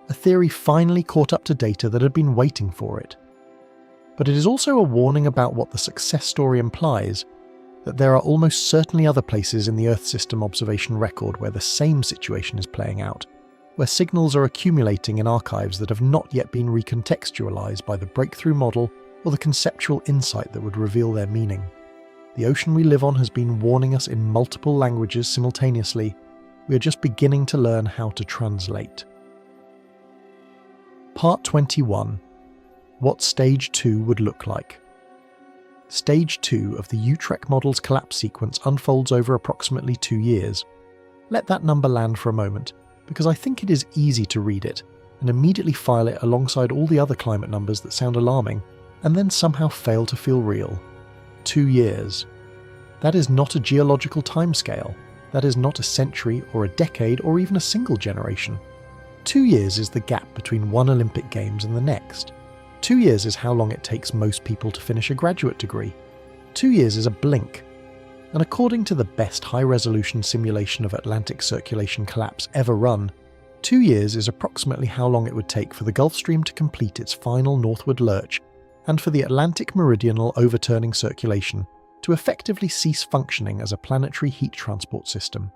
A theory finally caught up to data that had been waiting for it. But it is also a warning about what the success story implies, that there are almost certainly other places in the Earth system observation record where the same situation is playing out, where signals are accumulating in archives that have not yet been recontextualized by the breakthrough model or the conceptual insight that would reveal their meaning. The ocean we live on has been warning us in multiple languages simultaneously. We are just beginning to learn how to translate. Part 21. What Stage 2 would look like. Stage 2 of the Utrecht model's collapse sequence unfolds over approximately 2 years. Let that number land for a moment, because I think it is easy to read it and immediately file it alongside all the other climate numbers that sound alarming, and then somehow fail to feel real. 2 years. That is not a geological timescale. That is not a century or a decade or even a single generation. 2 years is the gap between one Olympic Games and the next. 2 years is how long it takes most people to finish a graduate degree. 2 years is a blink. And according to the best high-resolution simulation of Atlantic circulation collapse ever run, 2 years is approximately how long it would take for the Gulf Stream to complete its final northward lurch, and for the Atlantic Meridional overturning circulation to effectively cease functioning as a planetary heat transport system.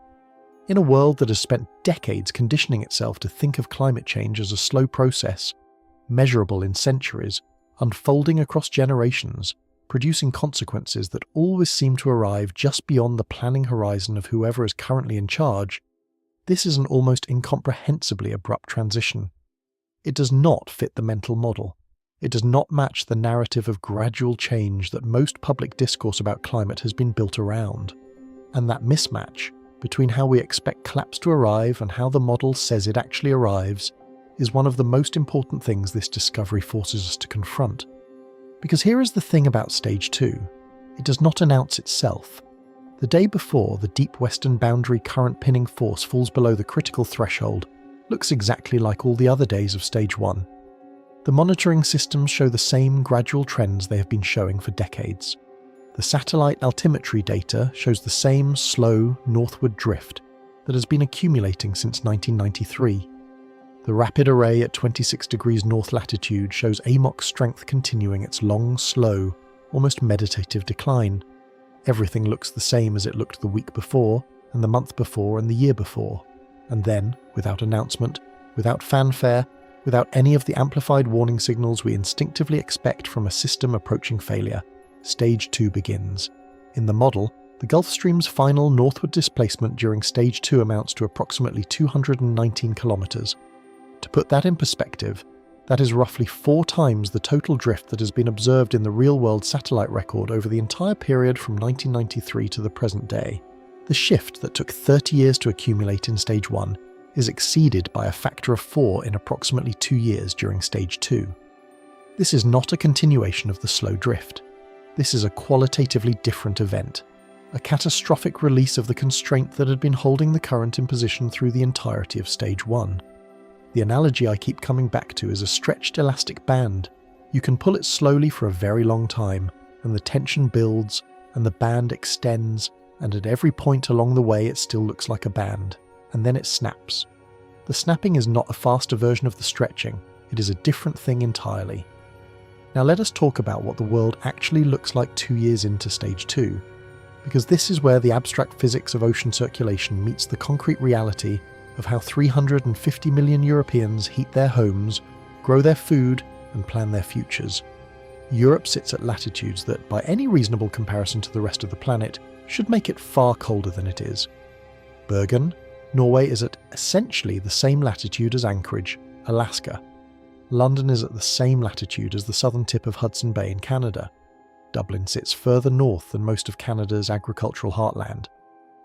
In a world that has spent decades conditioning itself to think of climate change as a slow process, measurable in centuries, unfolding across generations, producing consequences that always seem to arrive just beyond the planning horizon of whoever is currently in charge, this is an almost incomprehensibly abrupt transition. It does not fit the mental model. It does not match the narrative of gradual change that most public discourse about climate has been built around. And that mismatch between how we expect collapse to arrive and how the model says it actually arrives is one of the most important things this discovery forces us to confront. Because here is the thing about Stage 2. It does not announce itself. The day before the deep western boundary current pinning force falls below the critical threshold looks exactly like all the other days of Stage 1. The monitoring systems show the same gradual trends they have been showing for decades. The satellite altimetry data shows the same slow northward drift that has been accumulating since 1993. The rapid array at 26 degrees north latitude shows AMOC's strength continuing its long, slow, almost meditative decline. Everything looks the same as it looked the week before, and the month before, and the year before. And then, without announcement, without fanfare, without any of the amplified warning signals we instinctively expect from a system approaching failure, Stage 2 begins. In the model, the Gulf Stream's final northward displacement during Stage 2 amounts to approximately 219 kilometers. To put that in perspective, that is roughly 4 times the total drift that has been observed in the real-world satellite record over the entire period from 1993 to the present day. The shift that took 30 years to accumulate in Stage 1 is exceeded by a factor of 4 in approximately 2 years during Stage 2. This is not a continuation of the slow drift. This is a qualitatively different event, a catastrophic release of the constraint that had been holding the current in position through the entirety of Stage 1. The analogy I keep coming back to is a stretched elastic band. You can pull it slowly for a very long time, and the tension builds, and the band extends, and at every point along the way it still looks like a band, and then it snaps. The snapping is not a faster version of the stretching, it is a different thing entirely. Now let us talk about what the world actually looks like 2 years into Stage 2, because this is where the abstract physics of ocean circulation meets the concrete reality of how 350 million Europeans heat their homes, grow their food, and plan their futures. Europe sits at latitudes that, by any reasonable comparison to the rest of the planet, should make it far colder than it is. Bergen, Norway, is at essentially the same latitude as Anchorage, Alaska. London is at the same latitude as the southern tip of Hudson Bay in Canada. Dublin sits further north than most of Canada's agricultural heartland.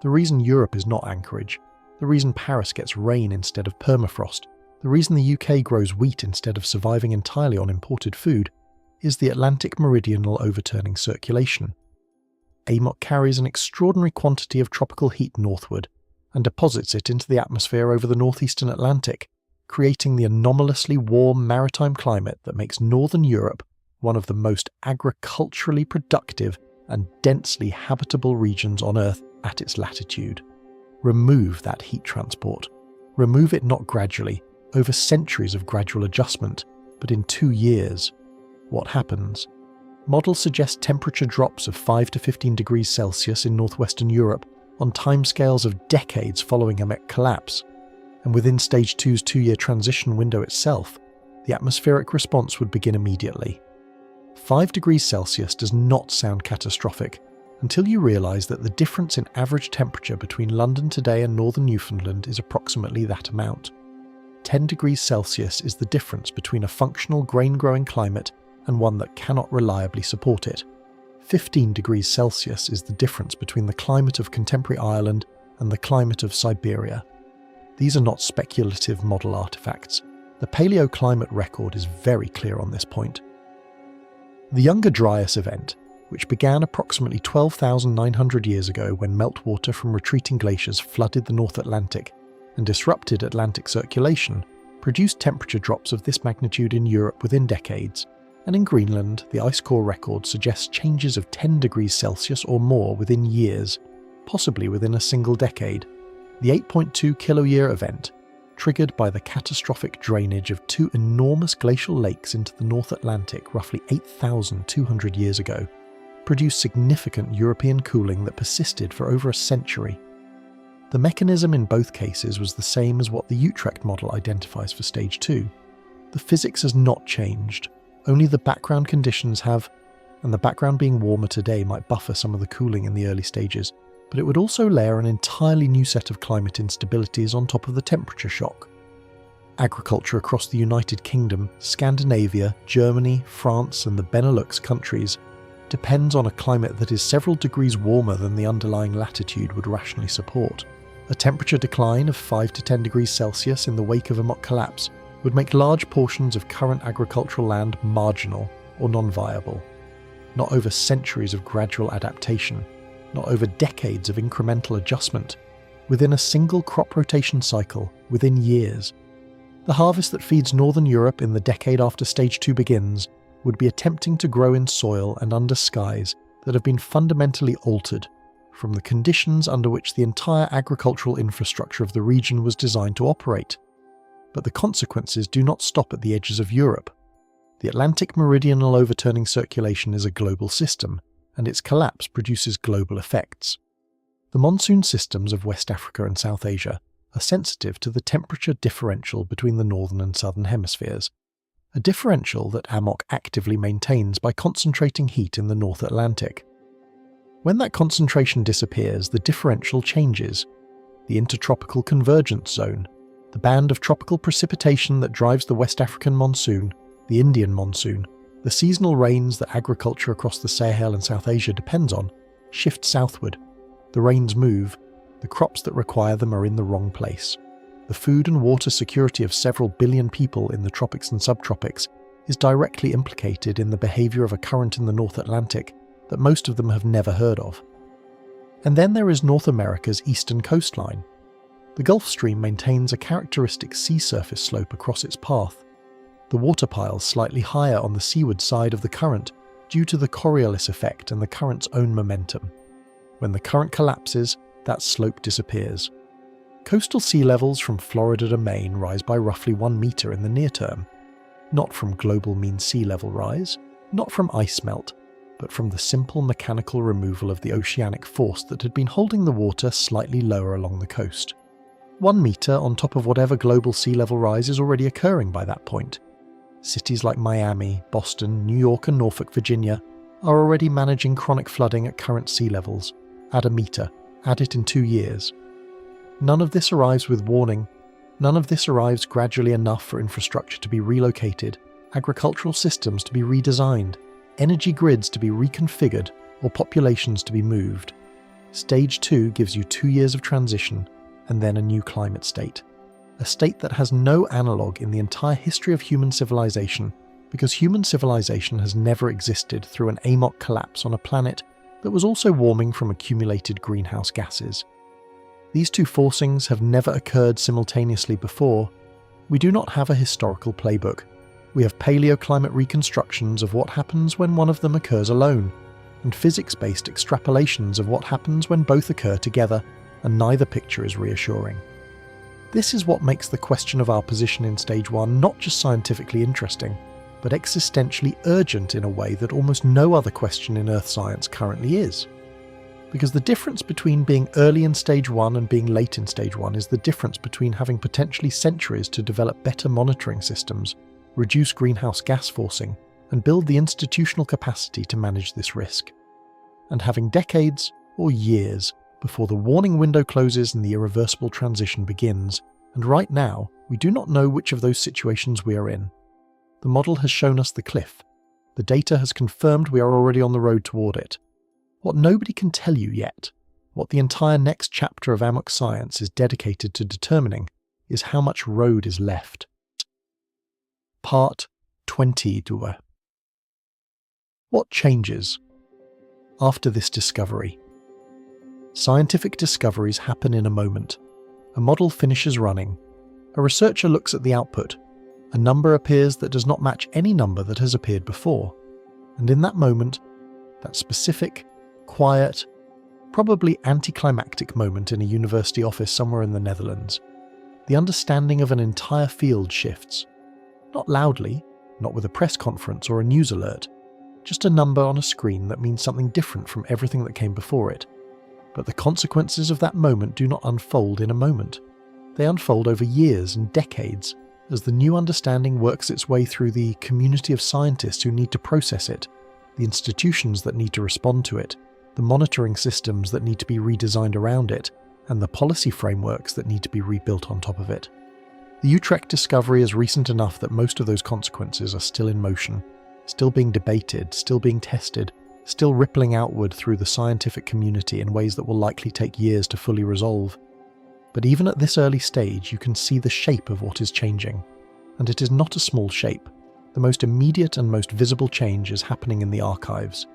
The reason Europe is not Anchorage, the reason Paris gets rain instead of permafrost, the reason the UK grows wheat instead of surviving entirely on imported food, is the Atlantic Meridional overturning circulation. AMOC carries an extraordinary quantity of tropical heat northward and deposits it into the atmosphere over the northeastern Atlantic, creating the anomalously warm maritime climate that makes northern Europe one of the most agriculturally productive and densely habitable regions on Earth at its latitude. Remove that heat transport. Remove it not gradually, over centuries of gradual adjustment, but in 2 years. What happens? Models suggest temperature drops of 5 to 15 degrees Celsius in northwestern Europe on timescales of decades following a MEC collapse. And within Stage 2's 2-year transition window itself, the atmospheric response would begin immediately. 5 degrees Celsius does not sound catastrophic until you realise that the difference in average temperature between London today and northern Newfoundland is approximately that amount. 10 degrees Celsius is the difference between a functional grain-growing climate and one that cannot reliably support it. 15 degrees Celsius is the difference between the climate of contemporary Ireland and the climate of Siberia. These are not speculative model artefacts. The paleoclimate record is very clear on this point. The Younger Dryas event, which began approximately 12,900 years ago when meltwater from retreating glaciers flooded the North Atlantic and disrupted Atlantic circulation, produced temperature drops of this magnitude in Europe within decades, and in Greenland, the ice core record suggests changes of 10 degrees Celsius or more within years, possibly within a single decade. The 8.2 kiloyear event, triggered by the catastrophic drainage of 2 enormous glacial lakes into the North Atlantic roughly 8,200 years ago, produced significant European cooling that persisted for over a century. The mechanism in both cases was the same as what the Utrecht model identifies for Stage 2. The physics has not changed, only the background conditions have, and the background being warmer today might buffer some of the cooling in the early stages, but it would also layer an entirely new set of climate instabilities on top of the temperature shock. Agriculture across the United Kingdom, Scandinavia, Germany, France and the Benelux countries depends on a climate that is several degrees warmer than the underlying latitude would rationally support. A temperature decline of 5 to 10 degrees Celsius in the wake of a mock collapse would make large portions of current agricultural land marginal or non-viable. Not over centuries of gradual adaptation, not over decades of incremental adjustment, within a single crop rotation cycle, within years. The harvest that feeds northern Europe in the decade after Stage 2 begins would be attempting to grow in soil and under skies that have been fundamentally altered from the conditions under which the entire agricultural infrastructure of the region was designed to operate. But the consequences do not stop at the edges of Europe. The Atlantic Meridional overturning circulation is a global system, and its collapse produces global effects. The monsoon systems of West Africa and South Asia are sensitive to the temperature differential between the northern and southern hemispheres, a differential that AMOC actively maintains by concentrating heat in the North Atlantic. When that concentration disappears, the differential changes. The intertropical convergence zone, the band of tropical precipitation that drives the West African monsoon, the Indian monsoon, the seasonal rains that agriculture across the Sahel and South Asia depends on, shift southward. The rains move. The crops that require them are in the wrong place. The food and water security of several billion people in the tropics and subtropics is directly implicated in the behaviour of a current in the North Atlantic that most of them have never heard of. And then there is North America's eastern coastline. The Gulf Stream maintains a characteristic sea surface slope across its path. The water piles slightly higher on the seaward side of the current due to the Coriolis effect and the current's own momentum. When the current collapses, that slope disappears. Coastal sea levels from Florida to Maine rise by roughly 1 metre in the near term. Not from global mean sea level rise, not from ice melt, but from the simple mechanical removal of the oceanic force that had been holding the water slightly lower along the coast. 1 metre on top of whatever global sea level rise is already occurring by that point. Cities like Miami, Boston, New York and Norfolk, Virginia are already managing chronic flooding at current sea levels. Add a metre, add it in 2 years. None of this arrives with warning. None of this arrives gradually enough for infrastructure to be relocated, agricultural systems to be redesigned, energy grids to be reconfigured, or populations to be moved. Stage 2 gives you 2 years of transition, and then a new climate state. A state that has no analogue in the entire history of human civilization, because human civilization has never existed through an AMOC collapse on a planet that was also warming from accumulated greenhouse gases. These two forcings have never occurred simultaneously before. We do not have a historical playbook. We have paleoclimate reconstructions of what happens when one of them occurs alone, and physics-based extrapolations of what happens when both occur together, and neither picture is reassuring. This is what makes the question of our position in Stage 1 not just scientifically interesting, but existentially urgent in a way that almost no other question in Earth science currently is. Because the difference between being early in Stage 1 and being late in Stage 1 is the difference between having potentially centuries to develop better monitoring systems, reduce greenhouse gas forcing, and build the institutional capacity to manage this risk, and having decades or years before the warning window closes and the irreversible transition begins, and right now we do not know which of those situations we are in. The model has shown us the cliff. The data has confirmed we are already on the road toward it. What nobody can tell you yet, what the entire next chapter of AMOC science is dedicated to determining, is how much road is left. Part 22. What changes? After this discovery. Scientific discoveries happen in a moment. A model finishes running. A researcher looks at the output. A number appears that does not match any number that has appeared before. And in that moment, that specific, quiet, probably anticlimactic moment in a university office somewhere in the Netherlands, the understanding of an entire field shifts. Not loudly, not with a press conference or a news alert, just a number on a screen that means something different from everything that came before it. But the consequences of that moment do not unfold in a moment. They unfold over years and decades as the new understanding works its way through the community of scientists who need to process it, the institutions that need to respond to it, the monitoring systems that need to be redesigned around it, and the policy frameworks that need to be rebuilt on top of it. The Utrecht discovery is recent enough that most of those consequences are still in motion, still being debated, still being tested, still rippling outward through the scientific community in ways that will likely take years to fully resolve. But even at this early stage, you can see the shape of what is changing. And it is not a small shape. The most immediate and most visible change is happening in the archives.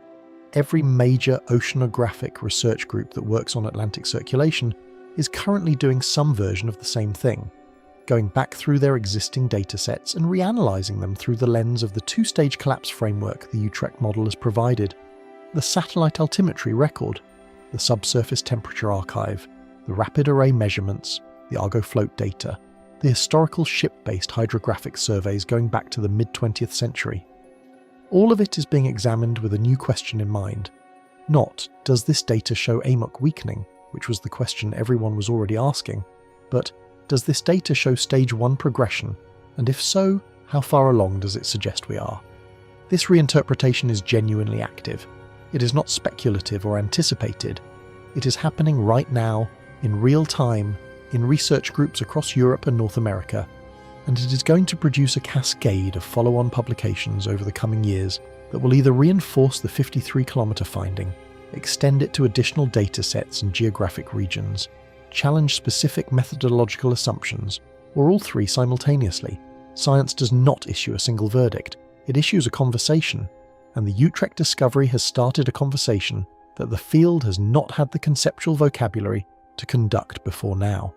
Every major oceanographic research group that works on Atlantic circulation is currently doing some version of the same thing, going back through their existing datasets and reanalyzing them through the lens of the two-stage collapse framework the Utrecht model has provided, the satellite altimetry record, the subsurface temperature archive, the rapid array measurements, the Argo float data, the historical ship-based hydrographic surveys going back to the mid-20th century. All of it is being examined with a new question in mind. Not, does this data show AMOC weakening, which was the question everyone was already asking, but does this data show stage 1 progression, and if so, how far along does it suggest we are? This reinterpretation is genuinely active. It is not speculative or anticipated. It is happening right now, in real time, in research groups across Europe and North America, and it is going to produce a cascade of follow-on publications over the coming years that will either reinforce the 53-kilometre finding, extend it to additional data sets and geographic regions, challenge specific methodological assumptions, or all three simultaneously. Science does not issue a single verdict, it issues a conversation, and the Utrecht discovery has started a conversation that the field has not had the conceptual vocabulary to conduct before now.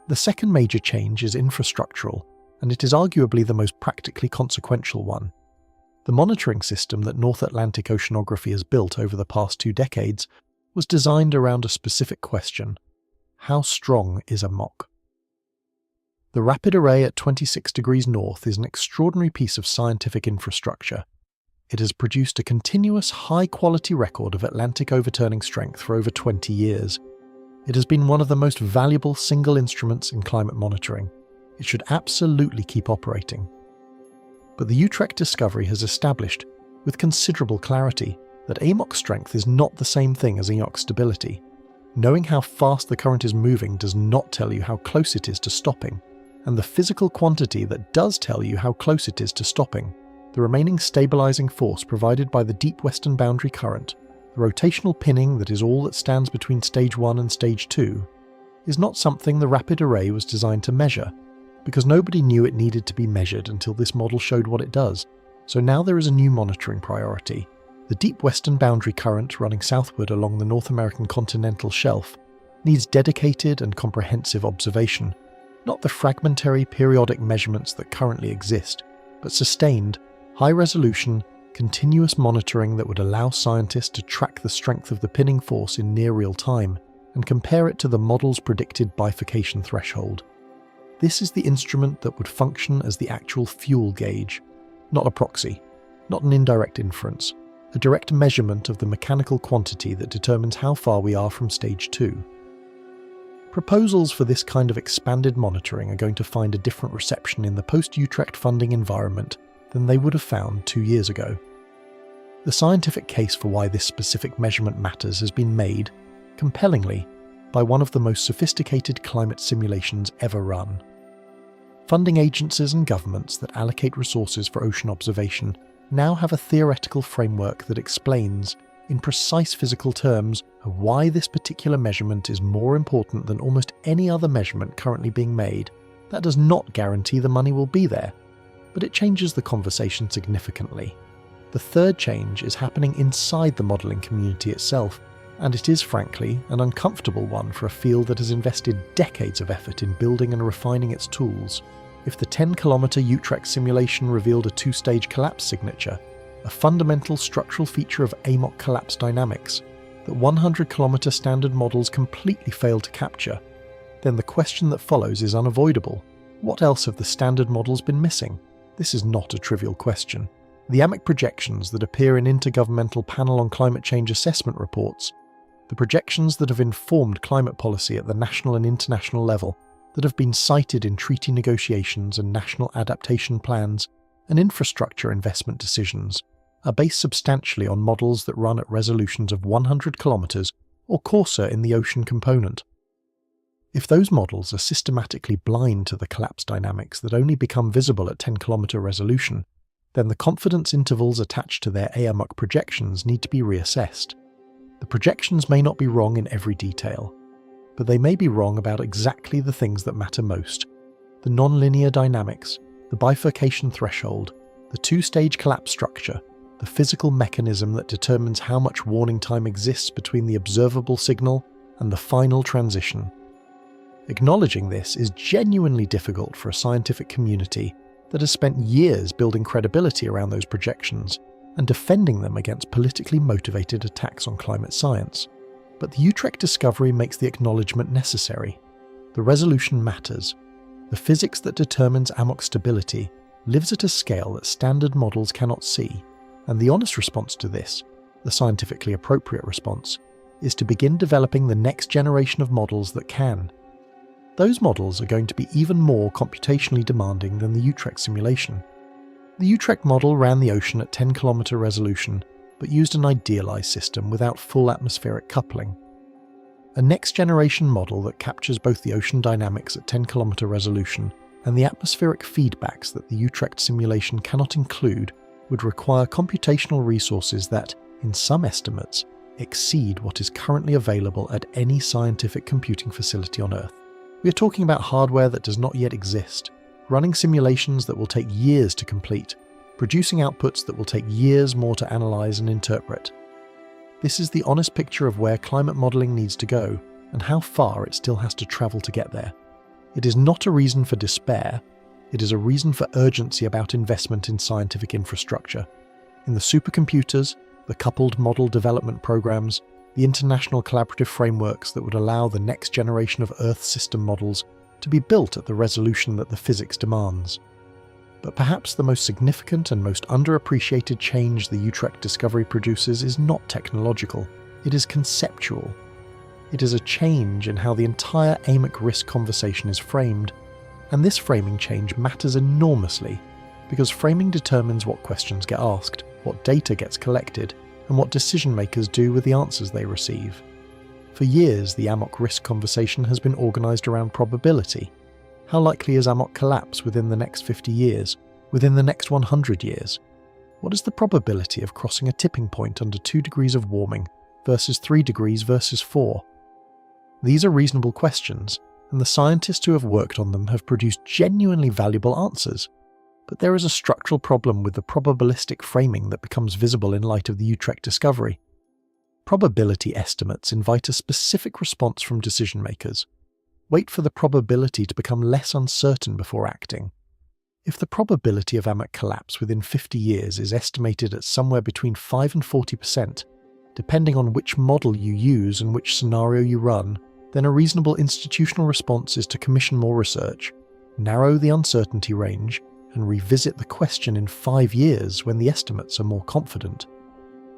The second major change is infrastructural, and it is arguably the most practically consequential one. The monitoring system that North Atlantic oceanography has built over the past 2 decades was designed around a specific question: how strong is AMOC? The rapid array at 26 degrees north is an extraordinary piece of scientific infrastructure. It has produced a continuous high-quality record of Atlantic overturning strength for over 20 years. It has been one of the most valuable single instruments in climate monitoring. It should absolutely keep operating. But the Utrecht discovery has established, with considerable clarity, that AMOC strength is not the same thing as AMOC stability. Knowing how fast the current is moving does not tell you how close it is to stopping, and the physical quantity that does tell you how close it is to stopping, the remaining stabilizing force provided by the deep western boundary current, the rotational pinning that is all that stands between stage 1 and stage 2, is not something the rapid array was designed to measure, because nobody knew it needed to be measured until this model showed what it does. So now there is a new monitoring priority. The deep western boundary current running southward along the North American continental shelf needs dedicated and comprehensive observation, not the fragmentary periodic measurements that currently exist, but sustained, high-resolution, continuous monitoring that would allow scientists to track the strength of the pinning force in near real time and compare it to the model's predicted bifurcation threshold. This is the instrument that would function as the actual fuel gauge, not a proxy, not an indirect inference, a direct measurement of the mechanical quantity that determines how far we are from stage 2. Proposals for this kind of expanded monitoring are going to find a different reception in the post-Utrecht funding environment than they would have found 2 years ago. The scientific case for why this specific measurement matters has been made, compellingly, by one of the most sophisticated climate simulations ever run. Funding agencies and governments that allocate resources for ocean observation now have a theoretical framework that explains, in precise physical terms, why this particular measurement is more important than almost any other measurement currently being made. That does not guarantee the money will be there, but it changes the conversation significantly. The third change is happening inside the modelling community itself, and it is frankly an uncomfortable one for a field that has invested decades of effort in building and refining its tools. If the 10-kilometre Utrecht simulation revealed a 2-stage collapse signature, a fundamental structural feature of AMOC collapse dynamics, that 100-kilometre standard models completely failed to capture, then the question that follows is unavoidable. What else have the standard models been missing? This is not a trivial question. The AMOC projections that appear in Intergovernmental Panel on Climate Change assessment reports, the projections that have informed climate policy at the national and international level, that have been cited in treaty negotiations and national adaptation plans and infrastructure investment decisions, are based substantially on models that run at resolutions of 100 kilometres or coarser in the ocean component. If those models are systematically blind to the collapse dynamics that only become visible at 10-kilometre resolution, then the confidence intervals attached to their AMOC projections need to be reassessed. The projections may not be wrong in every detail, but they may be wrong about exactly the things that matter most: the nonlinear dynamics, the bifurcation threshold, the 2-stage collapse structure, the physical mechanism that determines how much warning time exists between the observable signal and the final transition. Acknowledging this is genuinely difficult for a scientific community that has spent years building credibility around those projections and defending them against politically motivated attacks on climate science. But the Utrecht discovery makes the acknowledgement necessary. The resolution matters. The physics that determines amok stability lives at a scale that standard models cannot see, and the honest response to this, the scientifically appropriate response, is to begin developing the next generation of models that can. Those models are going to be even more computationally demanding than the Utrecht simulation. The Utrecht model ran the ocean at 10-kilometre resolution, but used an idealised system without full atmospheric coupling. A next-generation model that captures both the ocean dynamics at 10-kilometre resolution and the atmospheric feedbacks that the Utrecht simulation cannot include would require computational resources that, in some estimates, exceed what is currently available at any scientific computing facility on Earth. We are talking about hardware that does not yet exist, running simulations that will take years to complete, producing outputs that will take years more to analyse and interpret. This is the honest picture of where climate modelling needs to go, and how far it still has to travel to get there. It is not a reason for despair, it is a reason for urgency about investment in scientific infrastructure. In the supercomputers, the coupled model development programs, the international collaborative frameworks that would allow the next generation of Earth system models to be built at the resolution that the physics demands. But perhaps the most significant and most underappreciated change the Utrecht discovery produces is not technological, it is conceptual. It is a change in how the entire amok-risk conversation is framed, and this framing change matters enormously, because framing determines what questions get asked, what data gets collected, and what decision-makers do with the answers they receive. For years, the amok-risk conversation has been organised around probability. How likely is amok collapse within the next 50 years, within the next 100 years? What is the probability of crossing a tipping point under 2 degrees of warming versus 3 degrees versus 4? These are reasonable questions, and the scientists who have worked on them have produced genuinely valuable answers. But there is a structural problem with the probabilistic framing that becomes visible in light of the Utrecht discovery. Probability estimates invite a specific response from decision-makers. Wait for the probability to become less uncertain before acting. If the probability of amok collapse within 50 years is estimated at somewhere between 5 and 40%, depending on which model you use and which scenario you run, then a reasonable institutional response is to commission more research, narrow the uncertainty range, and revisit the question in 5 years when the estimates are more confident.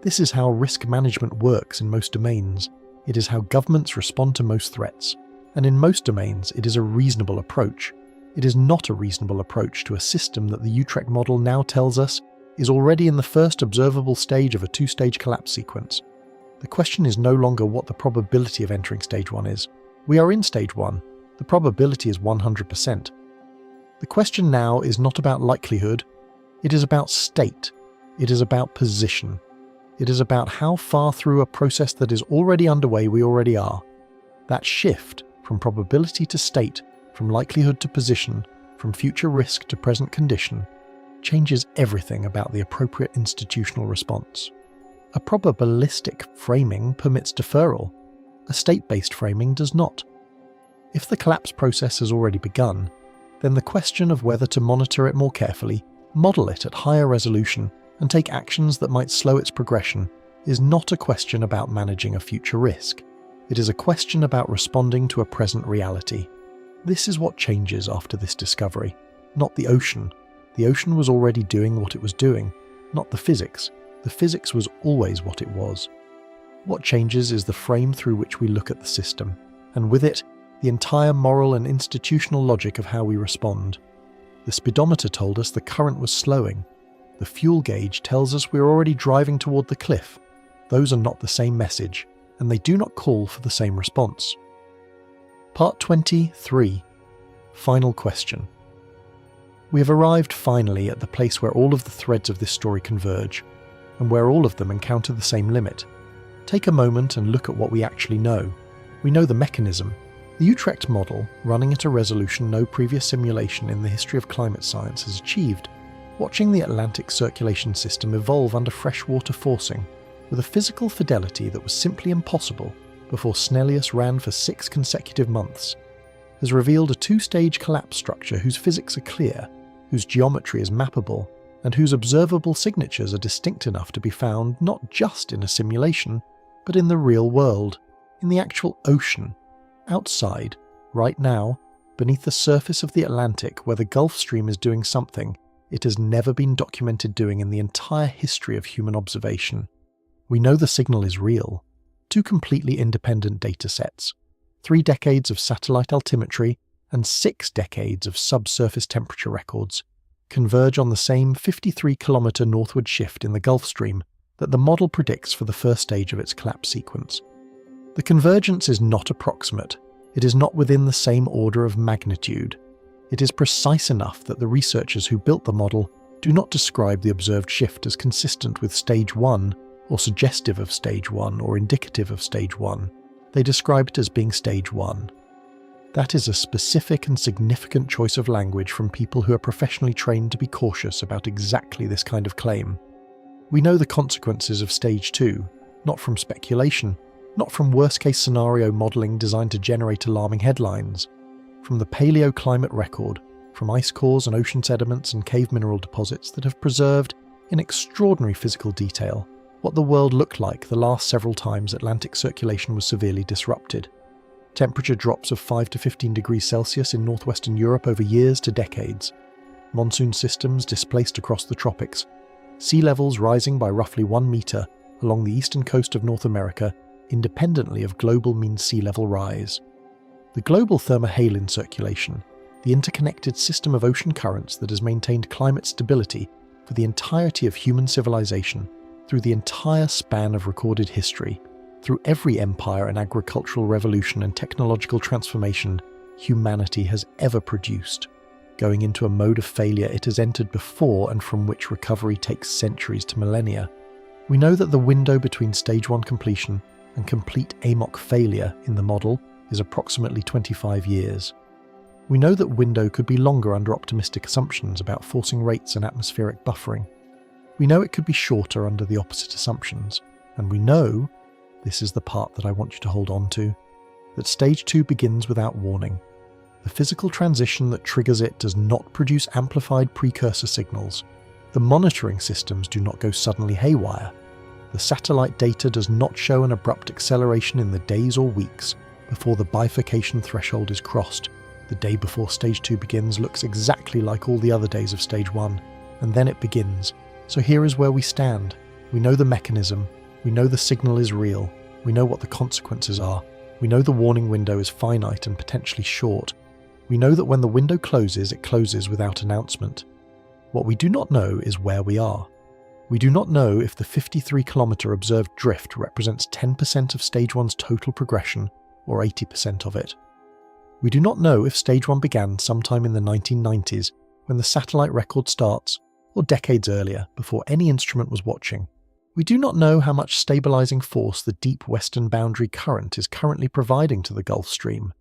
This is how risk management works in most domains. It is how governments respond to most threats. And in most domains, it is a reasonable approach. It is not a reasonable approach to a system that the Utrecht model now tells us is already in the first observable stage of a 2-stage collapse sequence. The question is no longer what the probability of entering stage 1 is. We are in stage 1. The probability is 100%. The question now is not about likelihood. It is about state. It is about position. It is about how far through a process that is already underway we already are. That shift from probability to state, from likelihood to position, from future risk to present condition, changes everything about the appropriate institutional response. A probabilistic framing permits deferral. A state-based framing does not. If the collapse process has already begun, then the question of whether to monitor it more carefully, model it at higher resolution, and take actions that might slow its progression is not a question about managing a future risk. It is a question about responding to a present reality. This is what changes after this discovery, not the ocean. The ocean was already doing what it was doing, not the physics. The physics was always what it was. What changes is the frame through which we look at the system, and with it, the entire moral and institutional logic of how we respond. The speedometer told us the current was slowing. The fuel gauge tells us we're already driving toward the cliff. Those are not the same message, and they do not call for the same response. Part 23. Final question. We have arrived finally at the place where all of the threads of this story converge, and where all of them encounter the same limit. Take a moment and look at what we actually know. We know the mechanism. The Utrecht model, running at a resolution no previous simulation in the history of climate science has achieved, watching the Atlantic circulation system evolve under freshwater forcing, with a physical fidelity that was simply impossible before Snellius ran for 6 consecutive months, has revealed a 2-stage collapse structure whose physics are clear, whose geometry is mappable, and whose observable signatures are distinct enough to be found not just in a simulation, but in the real world, in the actual ocean, outside, right now, beneath the surface of the Atlantic where the Gulf Stream is doing something it has never been documented doing in the entire history of human observation. We know the signal is real. 2 completely independent data sets, 3 decades of satellite altimetry and 6 decades of subsurface temperature records, converge on the same 53-kilometre northward shift in the Gulf Stream that the model predicts for the first stage of its collapse sequence. The convergence is not approximate. It is not within the same order of magnitude. It is precise enough that the researchers who built the model do not describe the observed shift as consistent with stage 1 or suggestive of stage 1 or indicative of stage 1. They describe it as being stage 1. That is a specific and significant choice of language from people who are professionally trained to be cautious about exactly this kind of claim. We know the consequences of stage 2, not from speculation, not from worst-case scenario modelling designed to generate alarming headlines, from the paleoclimate record, from ice cores and ocean sediments and cave mineral deposits that have preserved, in extraordinary physical detail, what the world looked like the last several times Atlantic circulation was severely disrupted. Temperature drops of 5 to 15 degrees Celsius in northwestern Europe over years to decades. Monsoon systems displaced across the tropics. Sea levels rising by roughly 1 metre along the eastern coast of North America, independently of global mean sea level rise. The global thermohaline circulation, the interconnected system of ocean currents that has maintained climate stability for the entirety of human civilization, through the entire span of recorded history, through every empire and agricultural revolution and technological transformation humanity has ever produced, going into a mode of failure it has entered before and from which recovery takes centuries to millennia. We know that the window between stage 1 completion and complete AMOC failure in the model is approximately 25 years. We know that window could be longer under optimistic assumptions about forcing rates and atmospheric buffering. We know it could be shorter under the opposite assumptions. And we know, this is the part that I want you to hold on to, that stage 2 begins without warning. The physical transition that triggers it does not produce amplified precursor signals. The monitoring systems do not go suddenly haywire. The satellite data does not show an abrupt acceleration in the days or weeks before the bifurcation threshold is crossed. The day before stage 2 begins looks exactly like all the other days of stage 1, and then it begins. So here is where we stand. We know the mechanism, we know the signal is real, we know what the consequences are, we know the warning window is finite and potentially short. We know that when the window closes, it closes without announcement. What we do not know is where we are. We do not know if the 53-kilometre observed drift represents 10% of stage 1's total progression or 80% of it. We do not know if stage 1 began sometime in the 1990s when the satellite record starts, or decades earlier before any instrument was watching. We do not know how much stabilising force the deep western boundary current is currently providing to the Gulf Stream,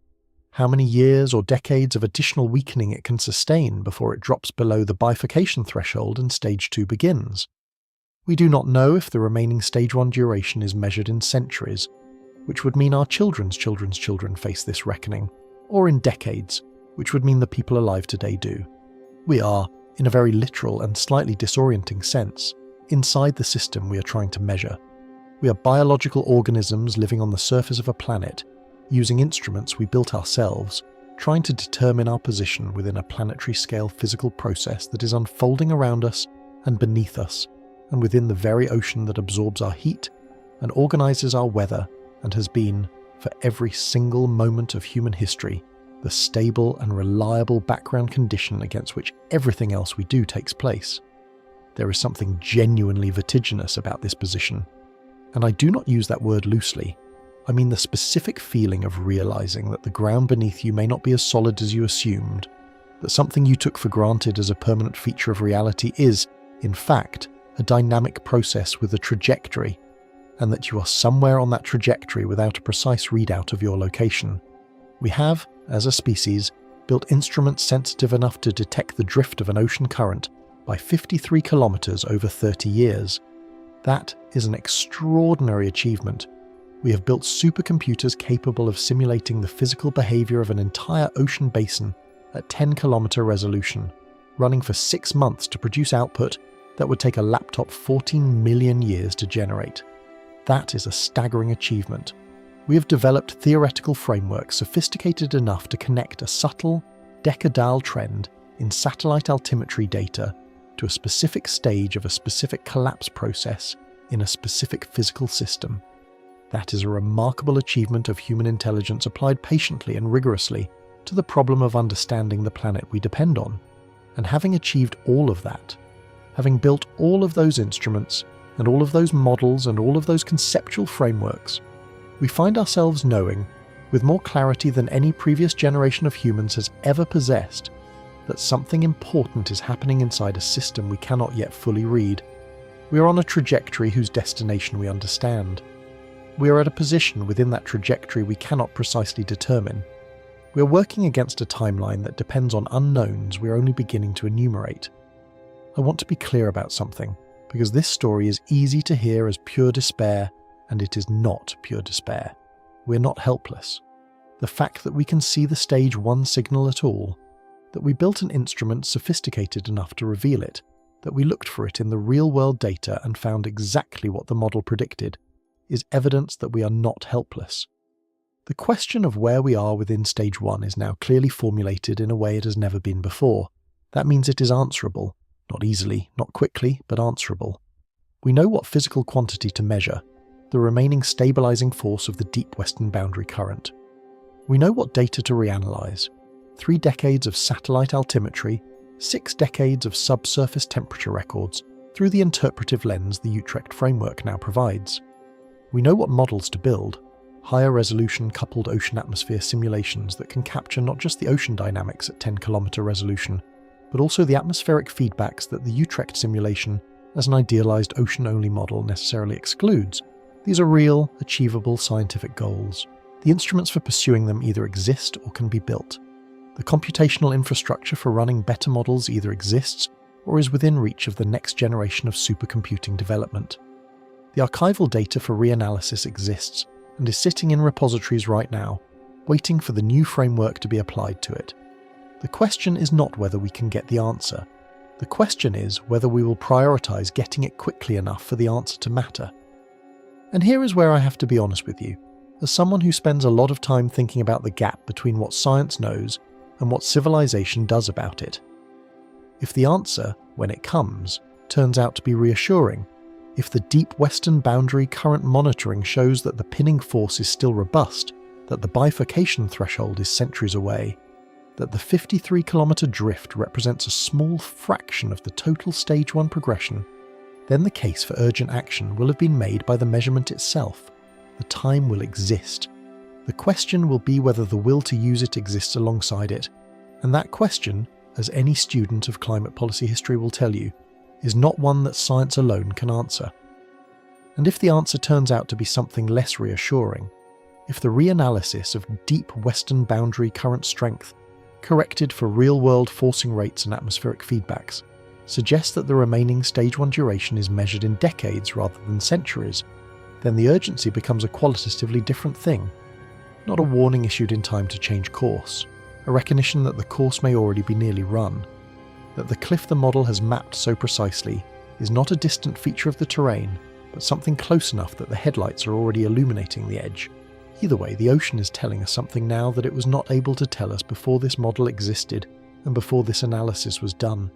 how many years or decades of additional weakening it can sustain before it drops below the bifurcation threshold and stage 2 begins. We do not know if the remaining stage 1 duration is measured in centuries, which would mean our children's children's children face this reckoning, or in decades, which would mean the people alive today do. We are, in a very literal and slightly disorienting sense, inside the system we are trying to measure. We are biological organisms living on the surface of a planet, using instruments we built ourselves, trying to determine our position within a planetary-scale physical process that is unfolding around us and beneath us, and within the very ocean that absorbs our heat and organises our weather and has been, for every single moment of human history, the stable and reliable background condition against which everything else we do takes place. There is something genuinely vertiginous about this position, and I do not use that word loosely. I mean the specific feeling of realising that the ground beneath you may not be as solid as you assumed, that something you took for granted as a permanent feature of reality is, in fact, a dynamic process with a trajectory, and that you are somewhere on that trajectory without a precise readout of your location. We have, as a species, built instruments sensitive enough to detect the drift of an ocean current by 53 kilometres over 30 years. That is an extraordinary achievement. We have built supercomputers capable of simulating the physical behaviour of an entire ocean basin at 10-kilometre resolution, running for 6 months to produce output that would take a laptop 14 million years to generate. That is a staggering achievement. We have developed theoretical frameworks sophisticated enough to connect a subtle, decadal trend in satellite altimetry data to a specific stage of a specific collapse process in a specific physical system. That is a remarkable achievement of human intelligence applied patiently and rigorously to the problem of understanding the planet we depend on. And having achieved all of that, having built all of those instruments and all of those models and all of those conceptual frameworks, we find ourselves knowing, with more clarity than any previous generation of humans has ever possessed, that something important is happening inside a system we cannot yet fully read. We are on a trajectory whose destination we understand. We are at a position within that trajectory we cannot precisely determine. We are working against a timeline that depends on unknowns we are only beginning to enumerate. I want to be clear about something, because this story is easy to hear as pure despair, and it is not pure despair. We're not helpless. The fact that we can see the stage 1 signal at all, that we built an instrument sophisticated enough to reveal it, that we looked for it in the real-world data and found exactly what the model predicted, is evidence that we are not helpless. The question of where we are within stage 1 is now clearly formulated in a way it has never been before. That means it is answerable. Not easily, not quickly, but answerable. We know what physical quantity to measure, the remaining stabilizing force of the deep western boundary current. We know what data to reanalyze. 3 decades of satellite altimetry, 6 decades of subsurface temperature records through the interpretive lens the Utrecht framework now provides. We know what models to build, higher resolution coupled ocean-atmosphere simulations that can capture not just the ocean dynamics at 10-kilometer resolution, but also the atmospheric feedbacks that the Utrecht simulation, as an idealized ocean-only model, necessarily excludes. These are real, achievable scientific goals. The instruments for pursuing them either exist or can be built. The computational infrastructure for running better models either exists or is within reach of the next generation of supercomputing development. The archival data for reanalysis exists and is sitting in repositories right now, waiting for the new framework to be applied to it. The question is not whether we can get the answer. The question is whether we will prioritize getting it quickly enough for the answer to matter. And here is where I have to be honest with you, as someone who spends a lot of time thinking about the gap between what science knows and what civilization does about it. If the answer, when it comes, turns out to be reassuring, if the deep western boundary current monitoring shows that the pinning force is still robust, that the bifurcation threshold is centuries away, that the 53-kilometer drift represents a small fraction of the total stage 1 progression, then the case for urgent action will have been made by the measurement itself. The time will exist. The question will be whether the will to use it exists alongside it, and that question, as any student of climate policy history will tell you, is not one that science alone can answer. And if the answer turns out to be something less reassuring, if the reanalysis of deep western boundary current strength, corrected for real-world forcing rates and atmospheric feedbacks, suggests that the remaining stage 1 duration is measured in decades rather than centuries, then the urgency becomes a qualitatively different thing. Not a warning issued in time to change course, a recognition that the course may already be nearly run, that the cliff the model has mapped so precisely is not a distant feature of the terrain, but something close enough that the headlights are already illuminating the edge. Either way, the ocean is telling us something now that it was not able to tell us before this model existed and before this analysis was done.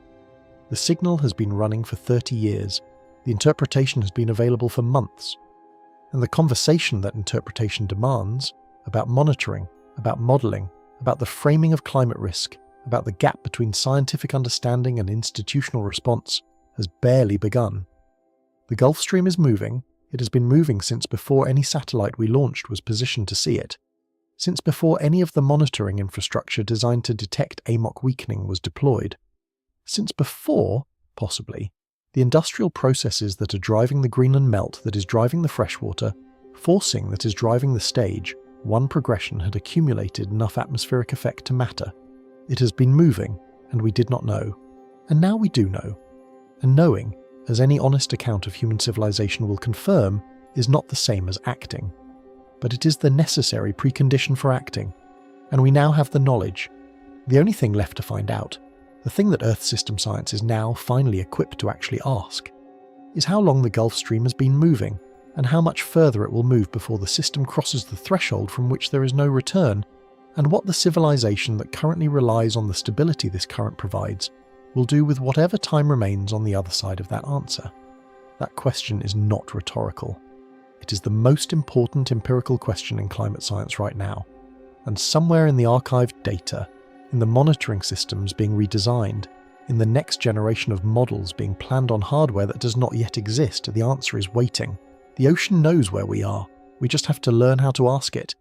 The signal has been running for 30 years, the interpretation has been available for months, and the conversation that interpretation demands, about monitoring, about modelling, about the framing of climate risk, about the gap between scientific understanding and institutional response, has barely begun. The Gulf Stream is moving. It has been moving since before any satellite we launched was positioned to see it, since before any of the monitoring infrastructure designed to detect AMOC weakening was deployed, since before, possibly, the industrial processes that are driving the Greenland melt that is driving the freshwater, forcing that is driving the stage, 1 progression had accumulated enough atmospheric effect to matter. It has been moving, and we did not know. And now we do know. And knowing, as any honest account of human civilization will confirm, is not the same as acting. But it is the necessary precondition for acting. And we now have the knowledge. The only thing left to find out, the thing that Earth system science is now finally equipped to actually ask, is how long the Gulf Stream has been moving, and how much further it will move before the system crosses the threshold from which there is no return, and what the civilization that currently relies on the stability this current provides will do with whatever time remains on the other side of that answer. That question is not rhetorical. It is the most important empirical question in climate science right now, and somewhere in the archived data, in the monitoring systems being redesigned, in the next generation of models being planned on hardware that does not yet exist, the answer is waiting. The ocean knows where we are. We just have to learn how to ask it.